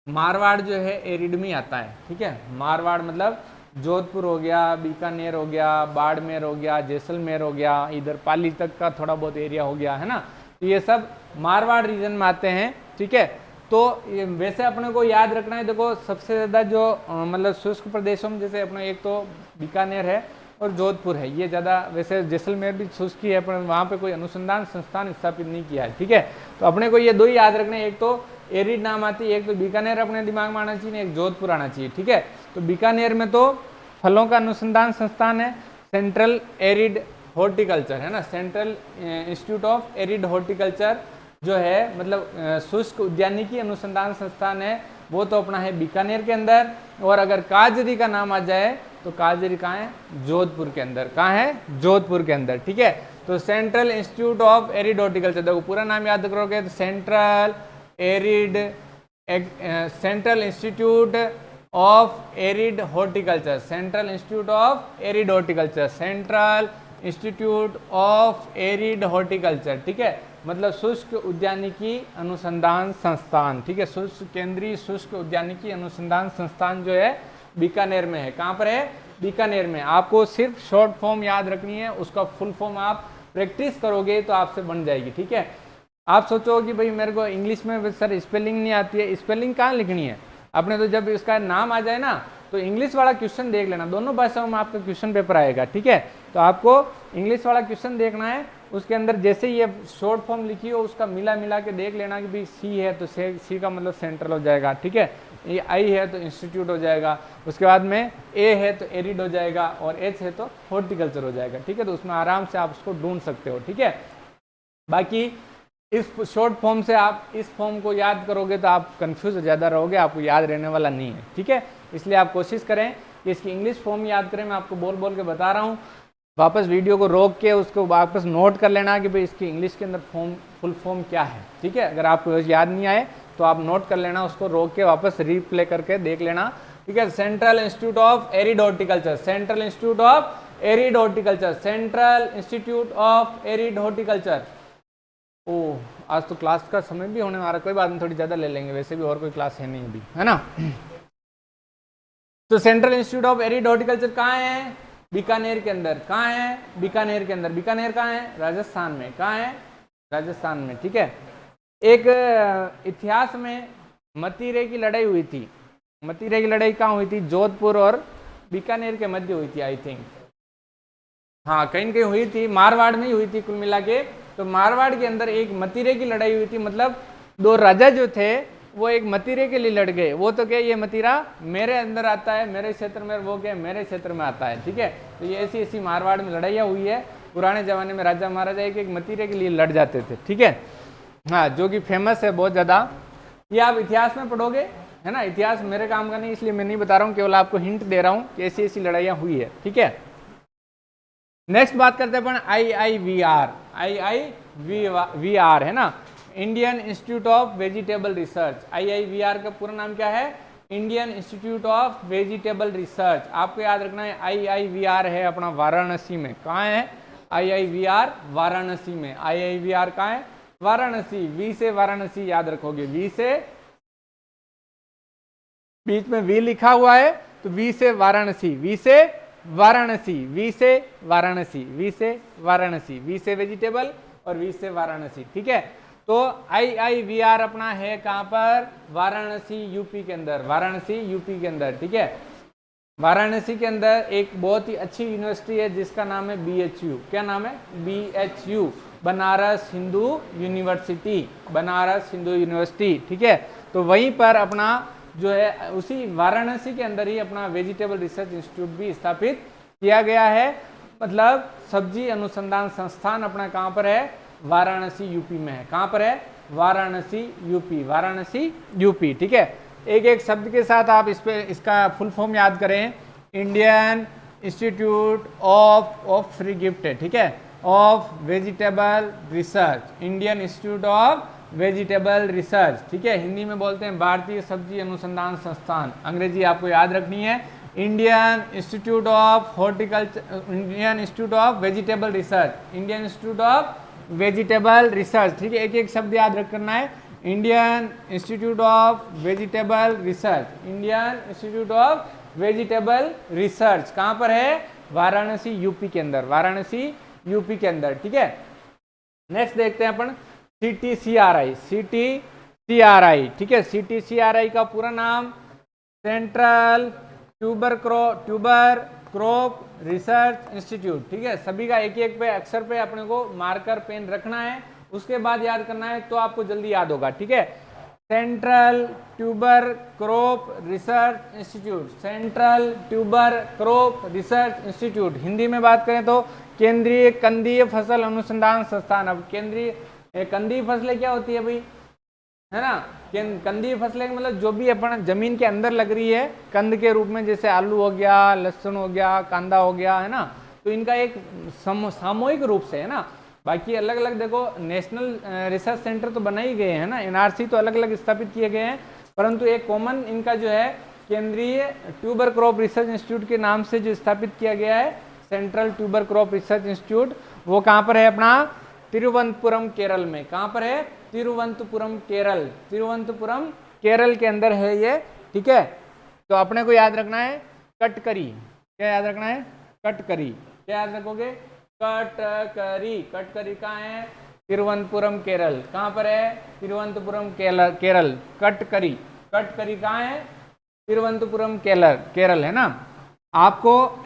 A: मारवाड़ जो है एरिड में आता है, ठीक है। मारवाड़ मतलब जोधपुर हो गया, बीकानेर हो गया, बाड़मेर हो गया, जैसलमेर हो गया, इधर पाली तक का थोड़ा बहुत एरिया हो गया, है ना। तो ये सब मारवाड़ रीजन में आते हैं, ठीक है। तो वैसे अपने को याद रखना है, देखो सबसे ज़्यादा जो मतलब शुष्क प्रदेशों में, जैसे अपने एक तो बीकानेर है और जोधपुर है, ये ज़्यादा, वैसे जैसलमेर भी शुष्क ही है, पर वहाँ पे कोई अनुसंधान संस्थान स्थापित नहीं किया है, ठीक है। तो अपने को ये दो ही याद रखने, एक तो एरिड नाम आती है, एक तो बीकानेर अपने दिमाग में आना चाहिए, एक जोधपुर आना चाहिए, ठीक है। तो बीकानेर में तो फलों का अनुसंधान संस्थान है, सेंट्रल एरिड हॉर्टिकल्चर है ना, central institute of arid horticulture जो है, मतलब शुष्क उद्यानिकी अनुसंधान संस्थान है, वो तो अपना है बीकानेर के अंदर। और अगर काजरी का नाम आ जाए तो काजरी कहाँ है, जोधपुर के अंदर, कहाँ है, जोधपुर के अंदर, ठीक है। तो central institute of arid horticulture, देखो पूरा नाम याद करोगे तो central arid, central institute of arid horticulture, central institute of arid horticulture, central institute of arid horticulture, ठीक है, मतलब शुष्क उद्यानिकी अनुसंधान संस्थान, ठीक है। शुष्क केंद्रीय शुष्क उद्यानिकी अनुसंधान संस्थान जो है बीकानेर में है, कहाँ पर है, बीकानेर में। आपको सिर्फ शॉर्ट फॉर्म याद रखनी है, उसका फुल फॉर्म आप प्रैक्टिस करोगे तो आपसे बन जाएगी, ठीक है। आप सोचो कि भाई मेरे को इंग्लिश में सर स्पेलिंग नहीं आती है, स्पेलिंग कहाँ लिखनी है आपने, तो जब इसका नाम आ जाए ना तो इंग्लिश वाला क्वेश्चन देख लेना, दोनों भाषाओं में आपका क्वेश्चन पेपर आएगा, ठीक है। तो आपको इंग्लिश वाला क्वेश्चन देखना है, उसके अंदर जैसे ये शॉर्ट फॉर्म लिखी हो उसका मिला मिला के देख लेना कि भाई सी है तो सी का मतलब सेंट्रल हो जाएगा, ठीक है। ये आई है तो इंस्टीट्यूट हो जाएगा, उसके बाद में ए है तो एरिड हो जाएगा, और एच है तो हॉर्टिकल्चर हो जाएगा, ठीक है। तो उसमें आराम से आप उसको ढूंढ सकते हो, ठीक है। बाकी इस शॉर्ट फॉर्म से आप इस फॉर्म को याद करोगे तो आप कंफ्यूज ज़्यादा रहोगे, आपको याद रहने वाला नहीं है, ठीक है। इसलिए आप कोशिश करें कि इसकी इंग्लिश फॉर्म याद करें। मैं आपको बोल बोल के बता रहा हूँ, वापस वीडियो को रोक के उसको वापस नोट कर लेना कि भाई इसकी इंग्लिश के अंदर फुल फॉर्म क्या है, ठीक है। अगर आपको याद नहीं आए तो आप नोट कर लेना, उसको रोक के वापस रीप्ले करके देख लेना, ठीक है। Central institute of arid horticulture, central institute of arid horticulture, central institute of arid horticulture. ओह, आज तो क्लास का समय भी होने वाला, कोई बात नहीं, थोड़ी ज़्यादा ले लेंगे, वैसे भी और कोई क्लास है नहीं अभी, है ना। तो central institute of arid horticulture कहाँ है? बीकानेर के अंदर। कहाँ है? बीकानेर के अंदर। बीकानेर कहाँ है? राजस्थान में। कहाँ है? राजस्थान में, ठीक है। एक इतिहास में मतीरे की लड़ाई हुई थी। मतीरे की लड़ाई कहाँ हुई थी? जोधपुर और बीकानेर के मध्य हुई थी, आई थिंक। हाँ, कहीं न कहीं हुई थी, मारवाड़ में ही हुई थी कुल मिला के। तो मारवाड़ के अंदर एक मतीरे की लड़ाई हुई थी, मतलब दो राजा जो थे वो एक मतीरे के लिए लड़ गए। वो तो क्या, ये मतीरा मेरे अंदर आता है, मेरे क्षेत्र में, वो क्या मेरे क्षेत्र में आता है, ठीक है। तो ये ऐसी ऐसी मारवाड़ में लड़ाइयाँ हुई है। पुराने ज़माने में राजा महाराजा एक मतीरे के लिए लड़ जाते थे, ठीक है। हाँ, जो कि फेमस है बहुत ज़्यादा। ये आप इतिहास में पढ़ोगे, है ना। इतिहास मेरे काम का नहीं, इसलिए मैं नहीं बता रहा हूँ, केवल आपको हिंट दे रहा हूँ कि ऐसी ऐसी लड़ाइयाँ हुई है, ठीक है। नेक्स्ट बात करते हैं अपन IIVR। IIVR है ना, Indian institute of vegetable research. IIVR का पूरा नाम क्या है? Indian institute of vegetable research. आपको याद रखना है IIVR है अपना वाराणसी में। कहाँ है? IIVR वाराणसी में। IIVR कहाँ है? वाराणसी। वी से वाराणसी याद रखोगे, वी से, बीच में वी लिखा हुआ है तो वी से वाराणसी, वी से वाराणसी, वी से वाराणसी, वी से वाराणसी, वी से वेजिटेबल और वी से वाराणसी, ठीक है। तो IIVR अपना है कहाँ पर? वाराणसी यूपी के अंदर। वाराणसी यूपी के अंदर, ठीक है। वाराणसी के अंदर एक बहुत ही अच्छी यूनिवर्सिटी है जिसका नाम है BHU। क्या नाम है? BHU, Banaras Hindu university. Banaras Hindu university, ठीक है। तो वहीं पर अपना जो है उसी वाराणसी के अंदर ही अपना वेजिटेबल रिसर्च इंस्टीट्यूट भी स्थापित किया गया है। मतलब सब्जी अनुसंधान संस्थान अपना कहाँ पर है? वाराणसी यूपी में है। कहाँ पर है? वाराणसी यूपी। वाराणसी यूपी, ठीक है। एक एक शब्द के साथ आप इस पे इसका फुल फॉर्म याद करें। Indian institute of free gift है, ठीक है, of vegetable research. Indian institute of vegetable research, ठीक है। हिंदी में बोलते हैं भारतीय सब्जी अनुसंधान संस्थान। अंग्रेजी आपको याद रखनी है, Indian institute of horticulture, Indian institute of vegetable research, Indian institute of vegetable research, ठीक है। एक एक शब्द याद रखना है। Indian institute of vegetable research, Indian institute of vegetable research कहाँ पर है? वाराणसी यूपी के अंदर। वाराणसी यूपी के अंदर, ठीक है। नेक्स्ट देखते हैं अपन CTCRI। CTCRI, ठीक है। CTCRI का पूरा नाम central tuber crop research institute, ठीक है। सभी का एक एक पे अक्षर पे अपने को मार्कर पेन रखना है, उसके बाद याद करना है तो आपको जल्दी याद होगा, ठीक है। Central tuber crop research institute, central tuber crop research institute. Hindi में बात करें तो केंद्रीय कंदीय फसल अनुसंधान संस्थान। अब केंद्रीय कंदीय फसलें क्या होती है भाई, है ना। कंदीय फसलें मतलब जो भी अपन जमीन के अंदर लग रही है कंद के रूप में, जैसे आलू हो गया, लहसुन हो गया, कांदा हो गया, है ना। तो इनका एक सामूहिक रूप से, है ना। बाकी अलग अलग देखो नेशनल रिसर्च सेंटर तो बना ही गए हैं ना, NRC तो अलग अलग स्थापित किए गए हैं, परंतु एक कॉमन इनका जो है केंद्रीय ट्यूबर क्रॉप रिसर्च इंस्टीट्यूट के नाम से जो स्थापित किया गया है, central tuber crop research institute, वो कहाँ पर है? अपना तिरुवनंतपुरम केरल में। कहाँ पर है? तिरुवनंतपुरम केरल। तिरुवनंतपुरम केरल के अंदर है ये, ठीक है। तो अपने को याद रखना है कटकरी। क्या याद रखना है? कटकरी। क्या याद रखोगे? कटकरी। कटकरी कहाँ है? तिरुवनंतपुरम केरल। कहाँ पर है? तिरुवनंतपुरम केरल। कटकरी। कटकरी कहाँ है? तिरुवनंतपुरम केरल है ना। आपको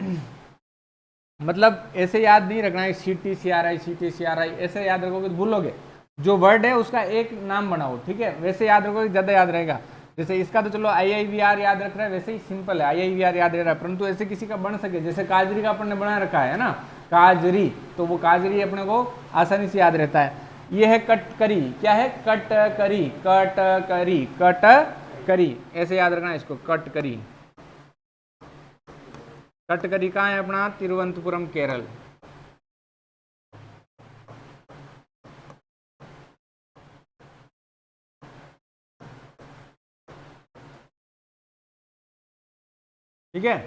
A: मतलब ऐसे याद नहीं रखना है CTCRI CTCRI, ऐसे याद रखोगे तो भूलोगे। जो वर्ड है उसका एक नाम बनाओ, ठीक है, वैसे याद रखोगे ज़्यादा याद रहेगा। जैसे इसका तो चलो IIVR याद रख रहा है, वैसे ही सिंपल है, IIVR याद रह रहा है, परंतु ऐसे किसी का बन सके, जैसे काजरी का अपन ने बना रखा है ना, काजरी, तो वो काजरी अपने को आसानी से याद रहता है। ये है कटकरी। क्या है? कटकरी। कटकरी। कटकरी ऐसे याद रखना है इसको, कटकरी। कटकरी कहाँ है? अपना तिरुवनंतपुरम केरल। ठीक है,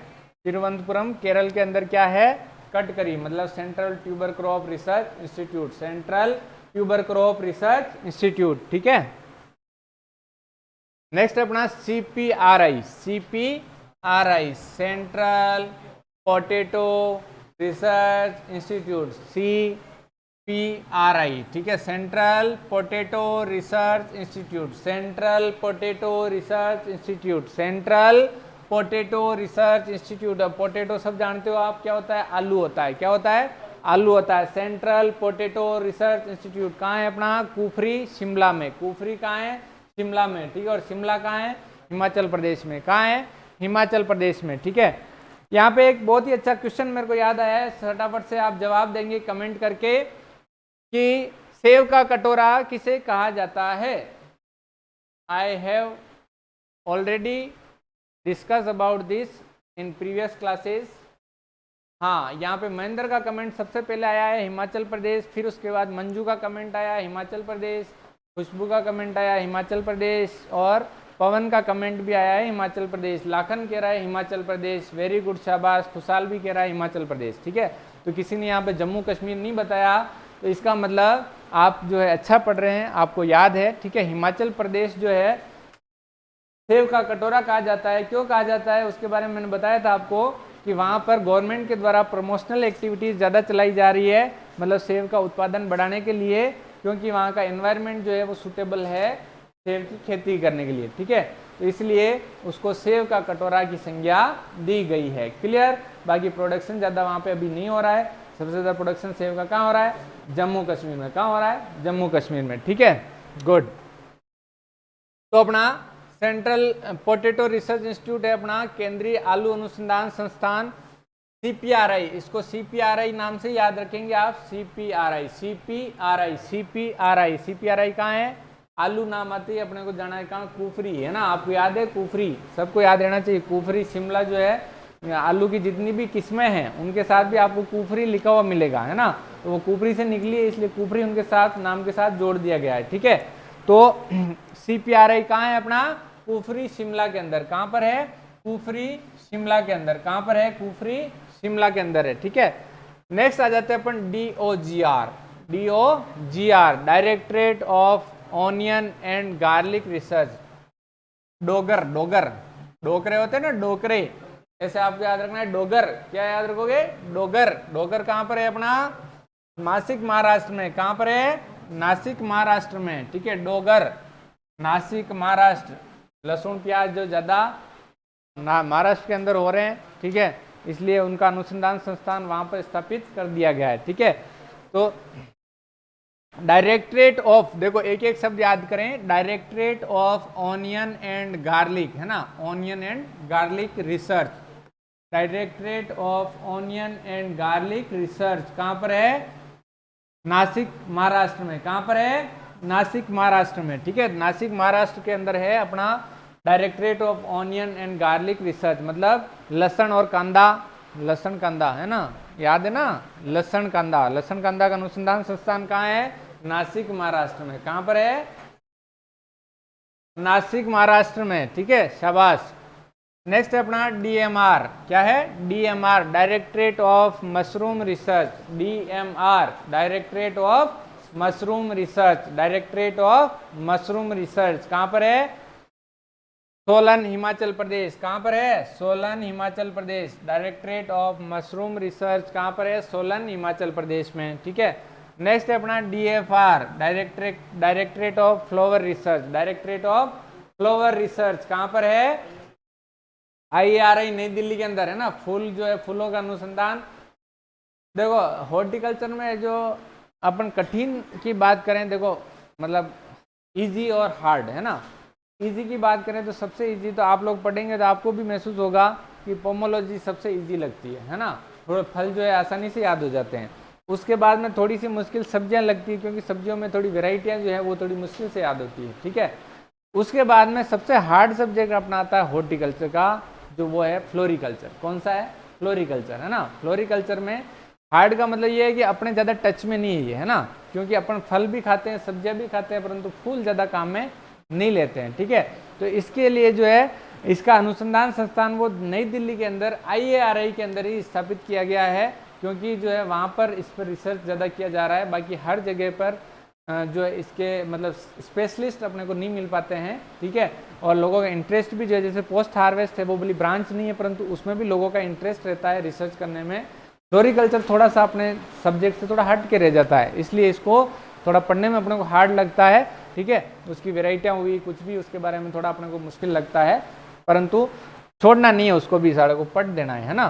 A: तिरुवनंतपुरम केरल के अंदर क्या है? कटकरी, मतलब central tuber crop research institute. Central tuber crop research institute. ठीक है, नेक्स्ट अपना CPRI। CPRI central potato research institute. CPRI, ठीक है, central potato research institute. Central potato research institute. Central potato research institute. अब पोटैटो सब जानते हो आप, क्या होता है? आलू होता है। क्या होता है? आलू होता है। सेंट्रल पोटैटो रिसर्च इंस्टीट्यूट कहाँ है? अपना कुफरी, शिमला में। कुफरी कहाँ है? शिमला में। ठीक है, और शिमला कहाँ है? हिमाचल प्रदेश में। कहाँ है? हिमाचल प्रदेश में। ठीक है, यहाँ पे एक बहुत ही अच्छा क्वेश्चन मेरे को याद आया है, फटाफट से आप जवाब देंगे कमेंट करके कि सेव का कटोरा किसे कहा जाता है? I have already discuss about this in previous classes. हाँ, यहाँ पे महेंद्र का कमेंट सबसे पहले आया है, हिमाचल प्रदेश। फिर उसके बाद मंजू का कमेंट आया, हिमाचल प्रदेश। खुशबू का कमेंट आया, हिमाचल प्रदेश। और पवन का कमेंट भी आया है, हिमाचल प्रदेश। लाखन कह रहा है हिमाचल प्रदेश। वेरी गुड, शाबाश। खुशाल भी कह रहा है हिमाचल प्रदेश। ठीक है, तो किसी ने यहाँ पे जम्मू कश्मीर नहीं बताया, तो इसका मतलब आप जो है अच्छा पढ़ रहे हैं, आपको याद है। ठीक है, हिमाचल प्रदेश जो है सेव का कटोरा कहा जाता है। क्यों कहा जाता है उसके बारे में मैंने बताया था आपको कि वहाँ पर गवर्नमेंट के द्वारा प्रमोशनल एक्टिविटीज़ ज़्यादा चलाई जा रही है, मतलब सेव का उत्पादन बढ़ाने के लिए, क्योंकि वहाँ का एनवायरनमेंट जो है वो सूटेबल है सेव की खेती करने के लिए। ठीक है, तो इसलिए उसको सेव का कटोरा की संज्ञा दी गई है। क्लियर? बाकी प्रोडक्शन ज़्यादा वहाँ पे अभी नहीं हो रहा है। सबसे ज़्यादा प्रोडक्शन सेव का कहाँ हो रहा है? जम्मू कश्मीर में। कहाँ हो रहा है? जम्मू कश्मीर में। ठीक है, गुड। तो अपना सेंट्रल पोटैटो रिसर्च इंस्टीट्यूट है अपना केंद्रीय आलू अनुसंधान संस्थान, CPRI। इसको CPRI नाम से याद रखेंगे आप, CPRI। CPRI CPRI CPRI कहाँ है? आलू नाम आते ही अपने को जाना है कहाँ? कुफरी, है ना। आपको याद है कुफरी? सबको याद रहना चाहिए। कुफरी शिमला जो है, आलू की जितनी भी किस्में हैं उनके साथ भी आपको कुफरी लिखा हुआ मिलेगा, है ना। तो वो कुफरी से निकली है, इसलिए कुफरी उनके साथ नाम के साथ जोड़ दिया गया है। ठीक है, तो CPRI कहाँ है? अपना कुफरी शिमला के अंदर। कहाँ पर है? कुफरी शिमला के अंदर। कहाँ पर है? कुफरी शिमला के अंदर है। ठीक है, नेक्स्ट आ जाते हैं अपन DOGR। DOGR directorate of onion and garlic research. डोगर, डोगर, डोकरे होते हैं ना, डोकरे, ऐसे आपको याद रखना है। डोगर, क्या याद रखोगे? डोगर। डोगर कहाँ पर है? अपना नासिक महाराष्ट्र में। कहाँ पर है? नासिक महाराष्ट्र में। ठीक है, डोगर नासिक महाराष्ट्र। लहसुन प्याज जो ज़्यादा महाराष्ट्र के अंदर हो रहे हैं, ठीक है, इसलिए उनका अनुसंधान संस्थान वहाँ पर स्थापित कर दिया गया है। ठीक है, तो डायरेक्टरेट ऑफ, देखो एक एक शब्द याद करें, directorate of onion and garlic, है ना, onion and garlic research. Directorate of onion and garlic research कहाँ पर है? नासिक महाराष्ट्र में। कहाँ पर है? नासिक महाराष्ट्र में। ठीक है, नासिक महाराष्ट्र के अंदर है अपना directorate of onion and garlic research, मतलब लहसुन और कांदा, लहसुन कांदा, है ना, याद है ना, लहसुन कांदा। लहसुन कांदा का अनुसंधान संस्थान कहाँ है? नासिक महाराष्ट्र में। कहाँ पर है? नासिक महाराष्ट्र में। ठीक है, शाबाश। नेक्स्ट है अपना DMR। क्या है? DMR directorate of mushroom research. DMR directorate of mushroom research. Directorate of mushroom research कहाँ पर है? सोलन हिमाचल प्रदेश। कहाँ पर है? Solan Himachal Pradesh. Directorate of mushroom research कहाँ पर है? सोलन हिमाचल प्रदेश में। ठीक है, नेक्स्ट है अपना DFR, directorate of flower research. Directorate of flower research कहाँ पर है? IARI नई दिल्ली के अंदर है ना। फूल जो है, फूलों का अनुसंधान। देखो हॉर्टिकल्चर में जो अपन कठिन की बात करें, देखो मतलब इजी और हार्ड है ना। इजी की बात करें तो सबसे इजी तो आप लोग पढ़ेंगे तो आपको भी महसूस होगा कि पोमोलॉजी सबसे इजी लगती है ना। थोड़े फल जो है आसानी से याद हो जाते हैं। उसके बाद में थोड़ी सी मुश्किल सब्जियां लगती है, क्योंकि सब्जियों में थोड़ी वेराइटियां जो है वो थोड़ी मुश्किल से याद होती है। ठीक है, उसके बाद में सबसे हार्ड सब्जेक्ट अपना आता है हॉर्टिकल्चर का, जो वो है फ्लोरिकल्चर। कौन सा है? फ्लोरिकल्चर है ना। फ्लोरिकल्चर में हार्ड का मतलब ये है कि अपने ज़्यादा टच में नहीं है ना, क्योंकि अपन फल भी खाते हैं, सब्जियां भी खाते हैं, परंतु फूल ज़्यादा काम में नहीं लेते हैं। ठीक है, तो इसके लिए जो है इसका अनुसंधान संस्थान वो नई दिल्ली के अंदर IARI के अंदर ही स्थापित किया गया है, क्योंकि जो है वहाँ पर इस पर रिसर्च ज़्यादा किया जा रहा है। बाकी हर जगह पर जो है इसके मतलब स्पेशलिस्ट अपने को नहीं मिल पाते हैं। ठीक है, और लोगों का इंटरेस्ट भी जो है, जैसे पोस्ट हार्वेस्ट है वो बोली ब्रांच नहीं है, परंतु उसमें भी लोगों का इंटरेस्ट रहता है रिसर्च करने में। फ्लोरिकल्चर थोड़ा सा अपने सब्जेक्ट से थोड़ा हट के रह जाता है, इसलिए इसको थोड़ा पढ़ने में अपने को हार्ड लगता है। ठीक है, उसकी वेराइटियाँ हुई कुछ भी, उसके बारे में थोड़ा अपने को मुश्किल लगता है, परंतु छोड़ना नहीं है, उसको भी सारे को पढ़ देना है ना।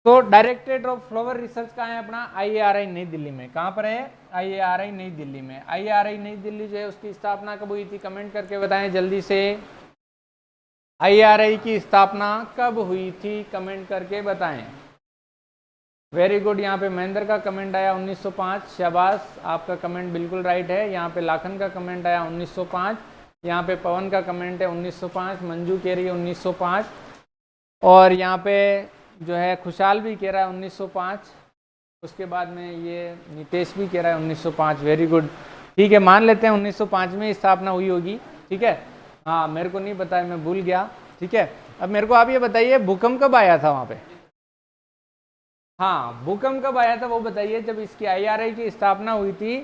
A: तो डायरेक्टरेट ऑफ फ्लावर रिसर्च कहाँ है अपना? IARI नई दिल्ली में। कहाँ पर है? IARI नई दिल्ली में। IARI नई दिल्ली जो है उसकी स्थापना कब हुई थी? कमेंट करके बताएं जल्दी से। IARI की स्थापना कब हुई थी? कमेंट करके बताएं। वेरी गुड, यहाँ पे महेंद्र का कमेंट आया 1905। शाबाश, आपका कमेंट बिल्कुल राइट है। यहाँ पे लाखन का कमेंट आया 1905। यहाँ पे पवन का कमेंट है 1905। मंजू कह रही है 1905। और यहाँ पे जो है खुशहाल भी कह रहा है 1905। उसके बाद में ये नितेश भी कह रहा है 1905। वेरी गुड, ठीक है, मान लेते हैं 1905 में स्थापना हुई होगी। ठीक है, हाँ मेरे को नहीं पता है, मैं भूल गया। ठीक है, अब मेरे को आप ये बताइए भूकंप कब आया था वहाँ पे? हाँ, भूकंप कब आया था वो बताइए। जब इसकी IARI की स्थापना हुई थी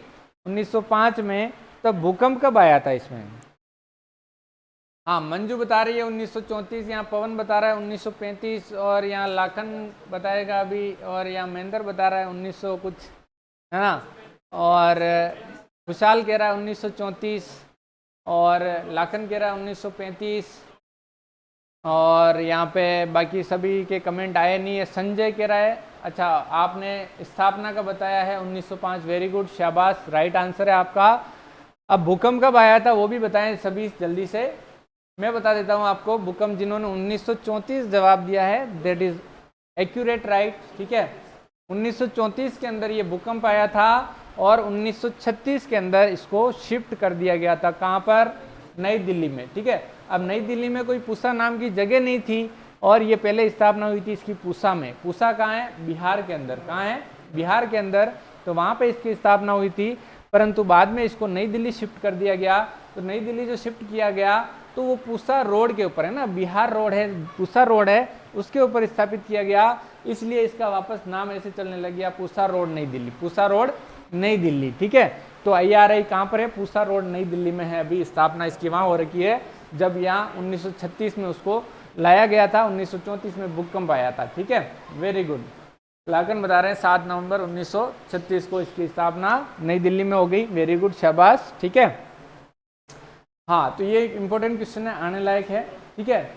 A: 1905 में, तब भूकंप कब आया था इसमें? हाँ, मंजू बता रही है 1934, यहाँ पवन बता रहा है 1935, और यहाँ लाखन बताएगा अभी, और यहाँ महेंद्र बता रहा है 1900 कुछ, है ना। और खुशहाल कह रहा है 1934, और लाखन कह रहा है 1935, और यहाँ पे बाकी सभी के कमेंट आए नहीं है। संजय कह रहा है, अच्छा आपने स्थापना का बताया है 1905। वेरी गुड, शाबाश, राइट आंसर है आपका। अब भूकंप कब आया था वो भी बताएं सभी जल्दी से। मैं बता देता हूँ आपको, भूकंप जिन्होंने 1934 जवाब दिया है, दैट इज एक्यूरेट राइट। ठीक है, 1934 के अंदर ये भूकंप आया था, और 1936 के अंदर इसको शिफ्ट कर दिया गया था। कहाँ पर? नई दिल्ली में। ठीक है, अब नई दिल्ली में कोई पूसा नाम की जगह नहीं थी, और ये पहले स्थापना हुई थी इसकी पूसा में। पूसा कहाँ है? बिहार के अंदर। कहाँ है? बिहार के अंदर। तो वहाँ पे इसकी स्थापना हुई थी, परंतु बाद में इसको नई दिल्ली शिफ्ट कर दिया गया। तो नई दिल्ली जो शिफ्ट किया गया, तो वो पूसा रोड के ऊपर है ना, बिहार रोड है, पूसा रोड है, उसके ऊपर स्थापित किया गया, इसलिए इसका वापस नाम ऐसे चलने लग गया, पूसा रोड नई दिल्ली। पूसा रोड नई दिल्ली। ठीक है, तो IARI कहाँ पर है? पूसा रोड नई दिल्ली में है। अभी स्थापना इसकी वहाँ हो रखी है, जब यहाँ 1936 में उसको लाया गया था, 1934 में भूकंप आया था। ठीक है, वेरी गुड, लाखन बता रहे हैं 7 नवंबर 1936 को इसकी स्थापना नई दिल्ली में हो गई। वेरी गुड, शाबाश। ठीक है, हाँ तो ये इंपॉर्टेंट क्वेश्चन है, आने लायक है। ठीक है,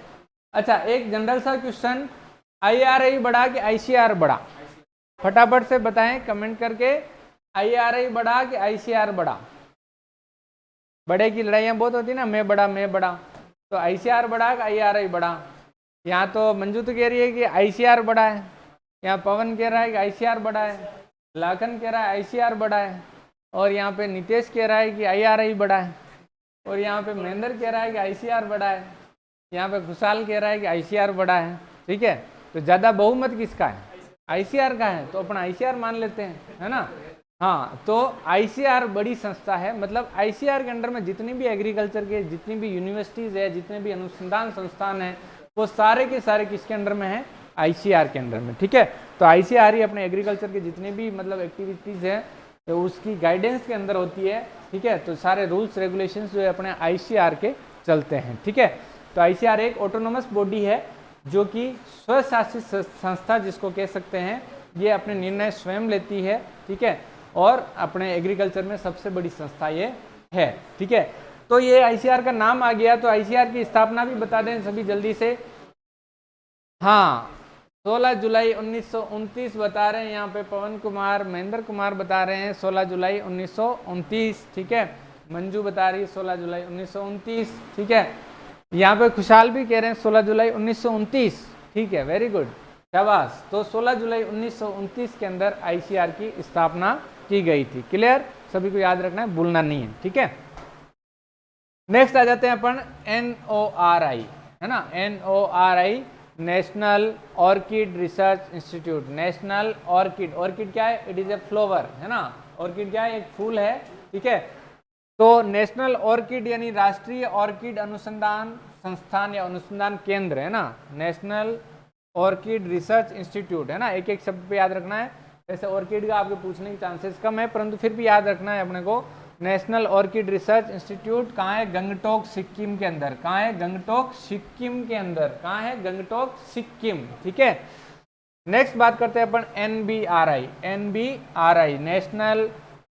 A: अच्छा एक जनरल सा क्वेश्चन, IARI बड़ा कि ICAR बड़ा? फटाफट से बताएं कमेंट करके, IARI बड़ा कि ICAR बड़ा? बड़े की लड़ाइयाँ बहुत होती है ना, मैं बड़ा, तो ICAR बड़ा कि IARI बड़ा? यहाँ तो मंजू तो कह रही है कि ICAR बड़ा है, यहाँ पवन कह रहा है कि ICAR बड़ा है, लाखन कह रहा है ICAR बड़ा है, और यहाँ पे नितेश कह रहा है कि IARI बड़ा है, और यहाँ पे महेंद्र कह रहा है कि ICAR बड़ा है, यहाँ पे खुशहाल कह रहा है कि ICAR बड़ा है। ठीक है, तो ज़्यादा बहुमत किसका है? ICAR का है, तो अपना ICAR मान लेते हैं, है ना। हाँ, तो ICAR बड़ी संस्था है, मतलब ICAR के अंडर में जितनी भी एग्रीकल्चर के, जितनी भी यूनिवर्सिटीज़ है, जितने भी अनुसंधान संस्थान हैं, वो सारे के सारे किसके अंडर में है? ICAR के अंडर में। ठीक है, तो ICAR ही अपने एग्रीकल्चर के जितने भी मतलब एक्टिविटीज़ हैं तो उसकी गाइडेंस के अंदर होती है। ठीक है, तो सारे रूल्स रेगुलेशंस जो है अपने ICAR के चलते हैं। ठीक है, तो आईसीआर एक ऑटोनोमस बॉडी है जो कि स्वशासित संस्था जिसको कह सकते हैं, ये अपने निर्णय स्वयं लेती है, ठीक है, और अपने एग्रीकल्चर में सबसे बड़ी संस्था ये है, ठीक है। तो ये आईसीआर का नाम आ गया। तो आईसीआर की स्थापना भी बता दें सभी जल्दी से। हाँ, 16 जुलाई 1929 बता रहे हैं यहाँ पे पवन कुमार, महेंद्र कुमार बता रहे हैं 16 जुलाई 1929, ठीक है। मंजू बता रही है 16 जुलाई 1929, ठीक है। यहाँ पे खुशहाल भी कह रहे हैं 16 जुलाई 1929, ठीक है, वेरी गुड, शाबाश। तो 16 जुलाई 1929 के अंदर आईसीआर की स्थापना की गई थी। क्लियर, सभी को याद रखना है, भूलना नहीं है, ठीक है। नेक्स्ट आ जाते हैं अपन NORI, है ना, NORI, national orchid research institute. National orchid, orchid क्या है, इट इज ए फ्लावर, है ना, ऑर्किड क्या है, एक फूल है, ठीक है। तो नेशनल ऑर्किड यानी राष्ट्रीय ऑर्किड अनुसंधान संस्थान या अनुसंधान केंद्र, है ना, नेशनल ऑर्किड रिसर्च इंस्टीट्यूट, है ना। एक एक शब्द पे याद रखना है, जैसे ऑर्किड का आपके पूछने के चांसेस कम है, परंतु फिर भी याद रखना है अपने को। नेशनल ऑर्किड रिसर्च इंस्टीट्यूट कहाँ है, गंगटोक सिक्किम के अंदर। कहाँ है, गंगटोक सिक्किम के अंदर। कहाँ है, गंगटोक सिक्किम, ठीक है। नेक्स्ट बात करते हैं अपन NBRI, NBRI, national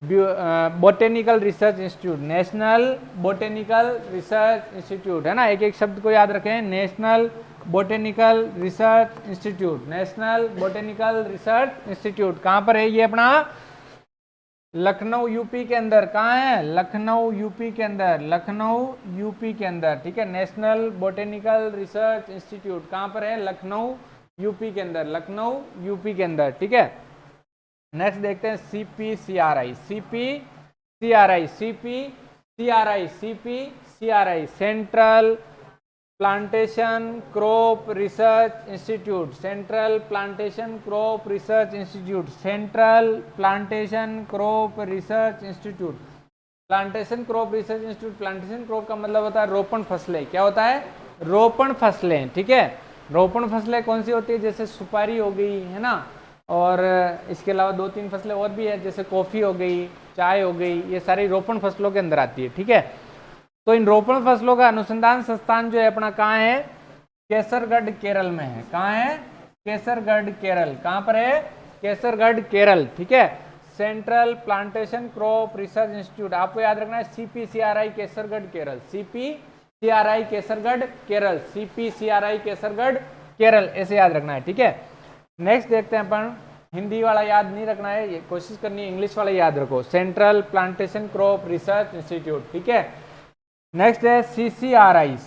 A: botanical research institute, national botanical research institute, है ना। एक एक शब्द को याद रखें, national botanical research institute, national botanical research institute कहाँ पर है, ये अपना लखनऊ यूपी के अंदर। कहाँ है, लखनऊ यूपी के अंदर, लखनऊ यूपी के अंदर, ठीक है। नेशनल बोटेनिकल रिसर्च इंस्टीट्यूट कहाँ पर है, लखनऊ यूपी के अंदर, लखनऊ यूपी के अंदर, ठीक है। नेक्स्ट देखते हैं CPCRI, CPCRI, central plantation crop research institute, central plantation crop research institute, central plantation crop research institute, plantation crop research institute. Plantation crop का मतलब होता है रोपण फसलें। क्या होता है, रोपण फसलें, ठीक है। रोपण फसलें कौन सी होती है, जैसे सुपारी हो गई, है ना, और इसके अलावा 2-3 फसलें और भी है, जैसे कॉफ़ी हो गई, चाय हो गई, ये सारी रोपण फसलों के अंदर आती है, ठीक है। तो इन रोपण फसलों का अनुसंधान संस्थान जो है अपना कहाँ है, केसरगढ़ केरल में है। कहाँ है, केसरगढ़ केरल। कहाँ पर है, केसरगढ़ केरल, ठीक है। Central plantation crop research institute, आपको याद रखना है CPCRI Kesargarh Kerala, CPCRI Kesargarh Kerala, CPCRI Kesargarh Kerala, ऐसे याद रखना है, ठीक है। नेक्स्ट देखते हैं अपन, हिंदी वाला याद नहीं रखना है, ये कोशिश करनी है इंग्लिश वाला याद रखो, central plantation crop research institute, ठीक है। नेक्स्ट है CCRI,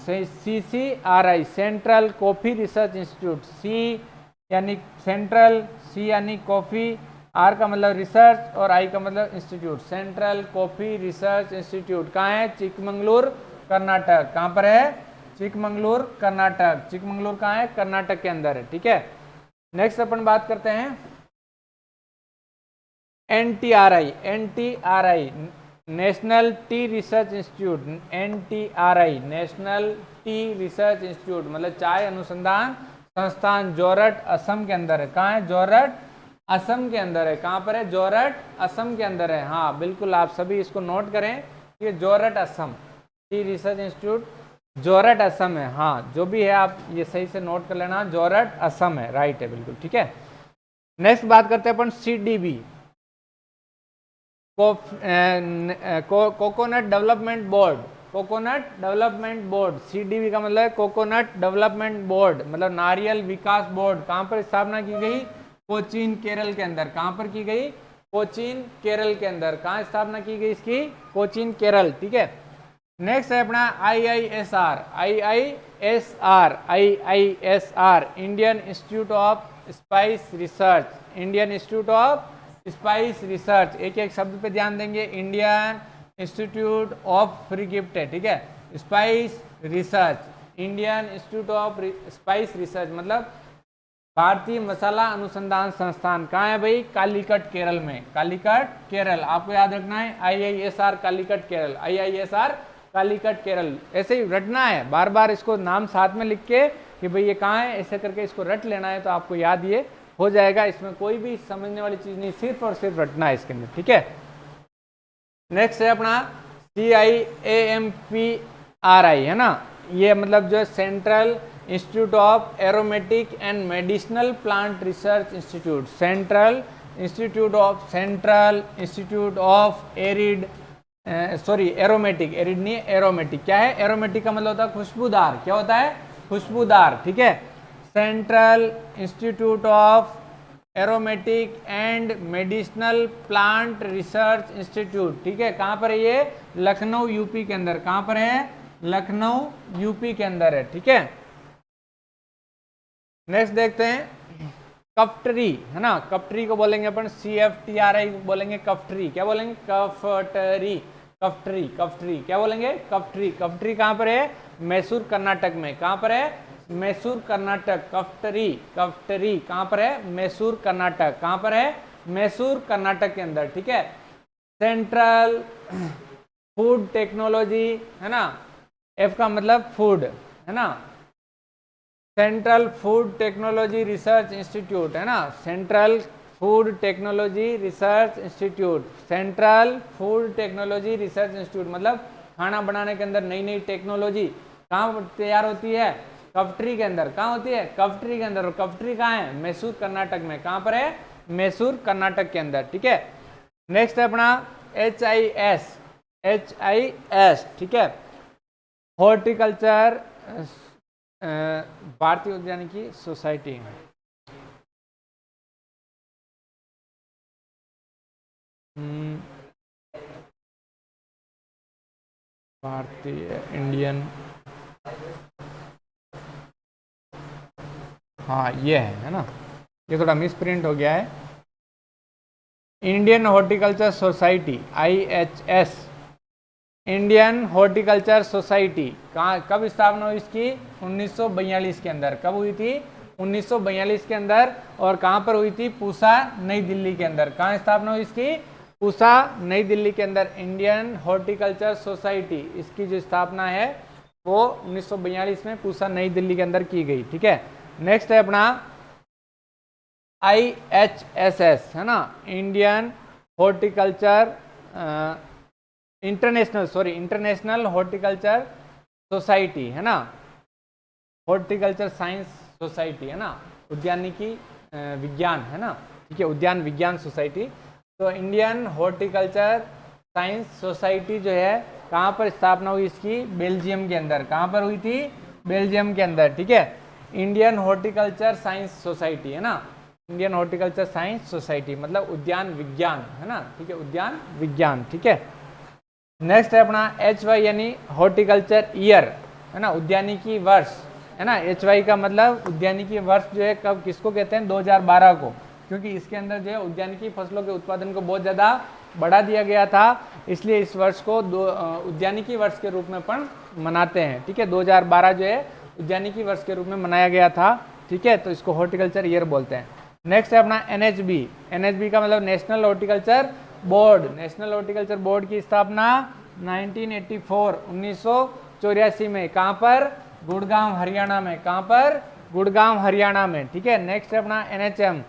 A: central coffee research institute. C यानी सेंट्रल, C यानी कॉफी, R का मतलब रिसर्च और I का मतलब institute, central coffee research institute. कहाँ है, चिकमंगलूर कर्नाटक। कहाँ पर है, चिकमंगलूर कर्नाटक। चिकमंगलूर कहाँ है, कर्नाटक के अंदर है, ठीक है। नेक्स्ट अपन बात करते हैं NTRI, national T research institute, NTRI, national T research institute मतलब चाय अनुसंधान संस्थान, जोरहट असम के अंदर है। कहाँ है, जोरहट असम के अंदर है। कहाँ पर है, जोरहट असम के अंदर है। हाँ बिल्कुल, आप सभी इसको नोट करें कि Jorhat Assam, T research institute Jorhat Assam है। हाँ जो भी है आप ये सही से नोट कर लेना, जोरहट असम है, राइट है बिल्कुल, ठीक है। नेक्स्ट बात करते हैं अपन CDB, coconut development board, coconut development board. CDB का मतलब है कोकोनट डेवलपमेंट बोर्ड, मतलब नारियल विकास बोर्ड। कहाँ पर स्थापना की गई, कोचीन केरल के अंदर। कहाँ पर की गई, कोचीन केरल के अंदर। कहाँ स्थापना की गई इसकी, कोचीन केरल, ठीक है। नेक्स्ट है अपना IISR, Indian institute of spice research, Indian institute of spice research. एक एक शब्द पे ध्यान देंगे, Indian institute of free gift है, ठीक है, spice research, Indian institute of spice research मतलब भारतीय मसाला अनुसंधान संस्थान। कहाँ है भाई, कालीकट केरल में, कालीकट केरल। आपको याद रखना है IISR कालीकट केरल, IISR कालीकट केरल, ऐसे ही रटना है, बार बार इसको नाम साथ में लिख के कि भाई ये कहाँ है, ऐसे करके इसको रट लेना है, तो आपको याद ये हो जाएगा। इसमें कोई भी समझने वाली चीज नहीं, सिर्फ और सिर्फ रटना है इसके अंदर, ठीक है। नेक्स्ट है अपना CIAMPRI, है ना, ये मतलब जो central institute of aromatic and medicinal plant research institute, central institute of arid aromatic, arid नहीं एरोमेटिक। क्या है एरोमेटिक का मतलब होता है खुशबूदार, क्या होता है खुशबूदार, ठीक है। Central institute of aromatic and medicinal plant research institute, ठीक है। कहाँ पर है ये, लखनऊ यूपी के अंदर। कहाँ पर है, लखनऊ यूपी के अंदर है, ठीक है। नेक्स्ट देखते हैं कफ्टरी, है ना। कफ्टरी को बोलेंगे अपन CFTRI बोलेंगे कफ्टरी। क्या बोलेंगे, कफ्टरी, कफ्टरी, कफ्टरी, क्या बोलेंगे कफ्टरी। कफ्टरी कहाँ पर है, मैसूर कर्नाटक में। कहाँ पर है, मैसूर कर्नाटक। कफ्टरी, कफ्टरी कहाँ पर है, मैसूर कर्नाटक। कहाँ पर है, मैसूर कर्नाटक के अंदर, ठीक है। सेंट्रल फूड टेक्नोलॉजी, है ना, F का मतलब फूड, है ना। Central food technology research institute, है ना, central food technology research institute, central food technology research institute मतलब खाना बनाने के अंदर नई नई टेक्नोलॉजी कहाँ तैयार होती है, कफ्टरी के अंदर। कहाँ होती है, कफ्टरी के अंदर। और कफ्टरी कहाँ है, मैसूर कर्नाटक में। कहाँ पर है, मैसूर कर्नाटक के अंदर, ठीक है। नेक्स्ट है अपना HIS, HIS, ठीक है, हॉर्टिकल्चर भारतीय उद्यानिकी सोसाइटी। भारतीय इंडियन, हाँ ये है ना, ये थोड़ा मिस प्रिंट हो गया है। Indian horticulture society IHS, Indian horticulture society कहाँ, कब स्थापना हुई इसकी, 1942 के अंदर। कब हुई थी, 1942 के अंदर। और कहाँ पर हुई थी, पूसा नई दिल्ली के अंदर। कहाँ स्थापना हुई इसकी, पूसा नई दिल्ली के अंदर। इंडियन हॉर्टिकल्चर सोसाइटी, इसकी जो स्थापना है वो 1942 में पूसा नई दिल्ली के अंदर की गई, ठीक है। नेक्स्ट है अपना IHSS, है ना, Indian horticulture international horticulture society, है ना, हॉर्टिकल्चर साइंस सोसाइटी, है ना, उद्यानिकी विज्ञान, है ना, ठीक है, उद्यान विज्ञान सोसाइटी। तो इंडियन हॉर्टिकल्चर साइंस सोसाइटी जो है कहाँ पर स्थापना हुई इसकी, बेल्जियम के अंदर। कहाँ पर हुई थी, बेल्जियम के अंदर, ठीक है। इंडियन हॉर्टिकल्चर साइंस सोसाइटी, है ना, इंडियन हॉर्टिकल्चर साइंस सोसाइटी मतलब उद्यान विज्ञान, है ना, ठीक है, उद्यान विज्ञान, ठीक है। नेक्स्ट है अपना HY यानी हॉर्टिकल्चर ईयर, है ना, उद्यानिकी वर्ष, है ना। HY का मतलब उद्यानिकी वर्ष जो है कब, किसको कहते हैं, 2012 को, क्योंकि इसके अंदर जो है उद्यानिकी फसलों के उत्पादन को बहुत ज़्यादा बढ़ा दिया गया था, इसलिए इस वर्ष को उद्यानिकी वर्ष के रूप में अपन मनाते हैं, ठीक है। 2012 जो है उद्यानिकी वर्ष के रूप में मनाया गया था, ठीक है, तो इसको हॉर्टिकल्चर ईयर बोलते हैं। नेक्स्ट है अपना NHB का मतलब national horticulture board. National horticulture board की स्थापना 1984 में। कहाँ पर, गुड़गांव हरियाणा में। कहाँ पर, गुड़गांव हरियाणा में, ठीक है। नेक्स्ट है अपना NHM,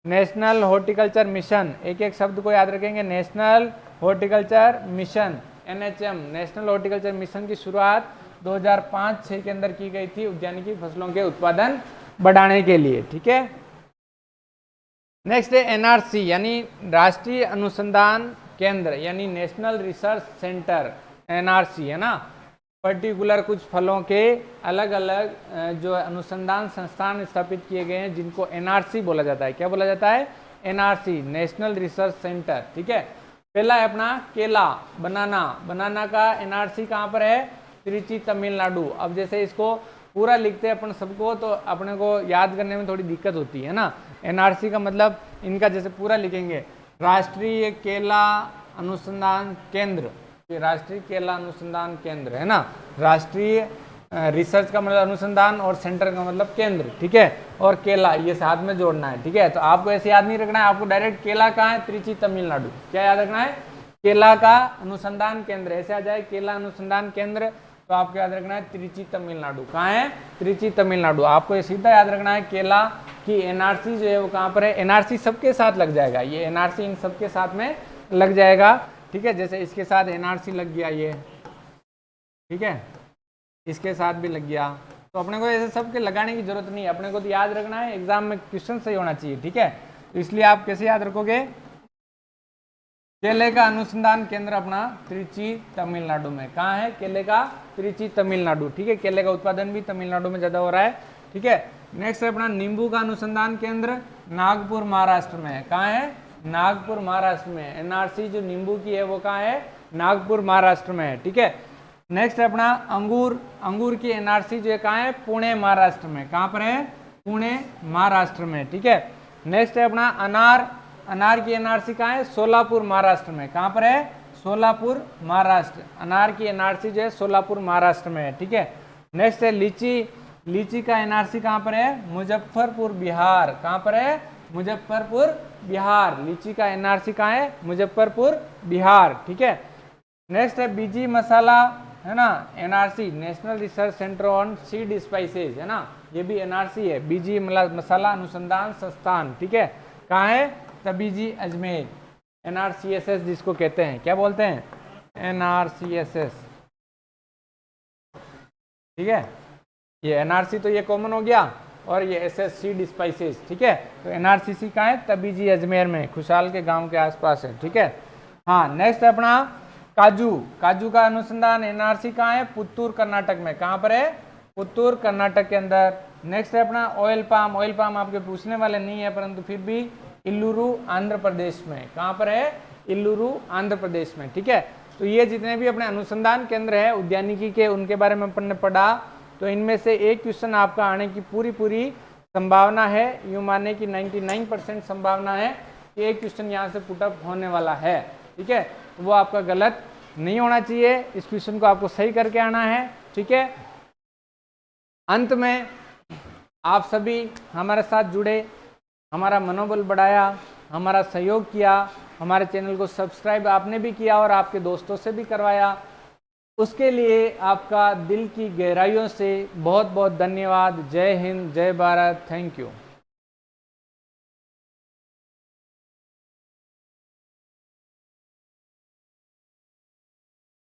A: नेशनल हॉर्टिकल्चर मिशन। एक एक शब्द को याद रखेंगे, national horticulture mission, NHM, national horticulture mission की शुरुआत 2005-6 के अंदर की गई थी उद्यानिकी फसलों के उत्पादन बढ़ाने के लिए, ठीक है। नेक्स्ट है NRC यानी राष्ट्रीय अनुसंधान केंद्र यानी नेशनल रिसर्च सेंटर, NRC, है ना। पर्टिकुलर कुछ फलों के अलग अलग जो अनुसंधान संस्थान स्थापित किए गए हैं जिनको NRC बोला जाता है। क्या बोला जाता है, NRC, नेशनल रिसर्च सेंटर, ठीक है। पहला है अपना केला, बनाना का NRC कहाँ पर है, त्रिची तमिलनाडु। अब जैसे इसको पूरा लिखते हैं अपन सबको तो अपने को याद करने में थोड़ी दिक्कत होती है ना। NRC का मतलब इनका जैसे पूरा लिखेंगे, राष्ट्रीय केला अनुसंधान केंद्र, राष्ट्रीय केला अनुसंधान केंद्र, है ना। राष्ट्रीय रिसर्च का मतलब अनुसंधान और सेंटर का मतलब केंद्र, ठीक है। और केला ये साथ में जोड़ना है, ठीक है। तो आपको ऐसे याद नहीं रखना है, आपको डायरेक्ट केला कहाँ है, त्रिची तमिलनाडु। क्या याद रखना है, केला का अनुसंधान केंद्र, ऐसे आ जाए केला अनुसंधान केंद्र, तो आपको याद रखना है त्रिची तमिलनाडु। कहाँ है, त्रिची तमिलनाडु। आपको ये सीधा याद रखना है केला की NRC जो है वो कहाँ पर है, NRC सबके साथ लग जाएगा, ये NRC इन सबके साथ में लग जाएगा, ठीक है। जैसे इसके साथ NRC लग गया ये, ठीक है। इसके साथ भी लग गया। तो अपने को ऐसे सब के लगाने की जरूरत नहीं है, अपने को तो याद रखना है, एग्जाम में क्वेश्चन सही होना चाहिए, ठीक है। तो इसलिए आप कैसे याद रखोगे, केले का अनुसंधान केंद्र अपना त्रिची तमिलनाडु में, कहाँ है, केले का त्रिची तमिलनाडु, ठीक है। केले का उत्पादन भी तमिलनाडु में ज्यादा हो रहा है, ठीक है। नेक्स्ट है अपना नींबू का अनुसंधान केंद्र नागपुर महाराष्ट्र में है, कहाँ है, नागपुर महाराष्ट्र में। एनआरसी जो नींबू की है वो कहाँ है, नागपुर महाराष्ट्र में है, ठीक है। नेक्स्ट है अपना अंगूर, अंगूर की एनआरसी जो है कहाँ है, पुणे महाराष्ट्र में, कहाँ पर है, पुणे महाराष्ट्र में, ठीक है। नेक्स्ट है अपना अनार, अनार की एनआरसी कहाँ है, सोलापुर महाराष्ट्र में, कहाँ पर है, सोलापुर महाराष्ट्र। अनार की एनआरसी जो है सोलापुर महाराष्ट्र में है, ठीक है। नेक्स्ट है लीची, लीची का एनआरसी कहाँ पर है, मुजफ्फरपुर बिहार, कहाँ पर है, मुजफ्फरपुर बिहार। लीची का एनआरसी कहाँ है, मुजफ्फरपुर बिहार, ठीक है। नेक्स्ट है बीजी मसाला, है ना, NRC national research centre on seed spices, है ना, ये भी एनआरसी है, बीजी मसाला अनुसंधान संस्थान, ठीक है। कहाँ है, तबीजी अजमेर, एनआरसीएसएस जिसको कहते हैं, क्या बोलते हैं, एनआरसीएसएस, ठीक है। ये एनआरसी तो ये कॉमन हो गया, और ये एसएस सीड स्पाइसेस, ठीक है। तो एनआरसीसी कहाँ है, तबीजी अजमेर में, खुशहाल के गांव के आसपास है, ठीक है। हाँ, नेक्स्ट अपना काजू, काजू का अनुसंधान एनआरसी कहाँ है, पुत्तूर कर्नाटक में, कहाँ पर है, पुत्तूर कर्नाटक के अंदर। नेक्स्ट है अपना ऑयल पाम, ऑयल पाम आपके पूछने वाले नहीं है परंतु फिर भी इल्लुरु आंध्र प्रदेश में, कहाँ पर है, इल्लुरु आंध्र प्रदेश में, ठीक है। तो ये जितने भी अपने अनुसंधान केंद्र है उद्यानिकी के, उनके बारे में अपन ने पढ़ा। तो इनमें से एक क्वेश्चन आपका आने की पूरी संभावना है, यूँ माने कि 99% संभावना है कि एक क्वेश्चन यहाँ से पुटअप होने वाला है, ठीक है। वो आपका गलत नहीं होना चाहिए, इस क्वेश्चन को आपको सही करके आना है, ठीक है। अंत में आप सभी हमारे साथ जुड़े, हमारा मनोबल बढ़ाया, हमारा सहयोग किया, हमारे चैनल को सब्सक्राइब आपने भी किया और आपके दोस्तों से भी करवाया, उसके लिए आपका दिल की गहराइयों से बहुत बहुत धन्यवाद। जय हिंद, जय भारत, थैंक यू।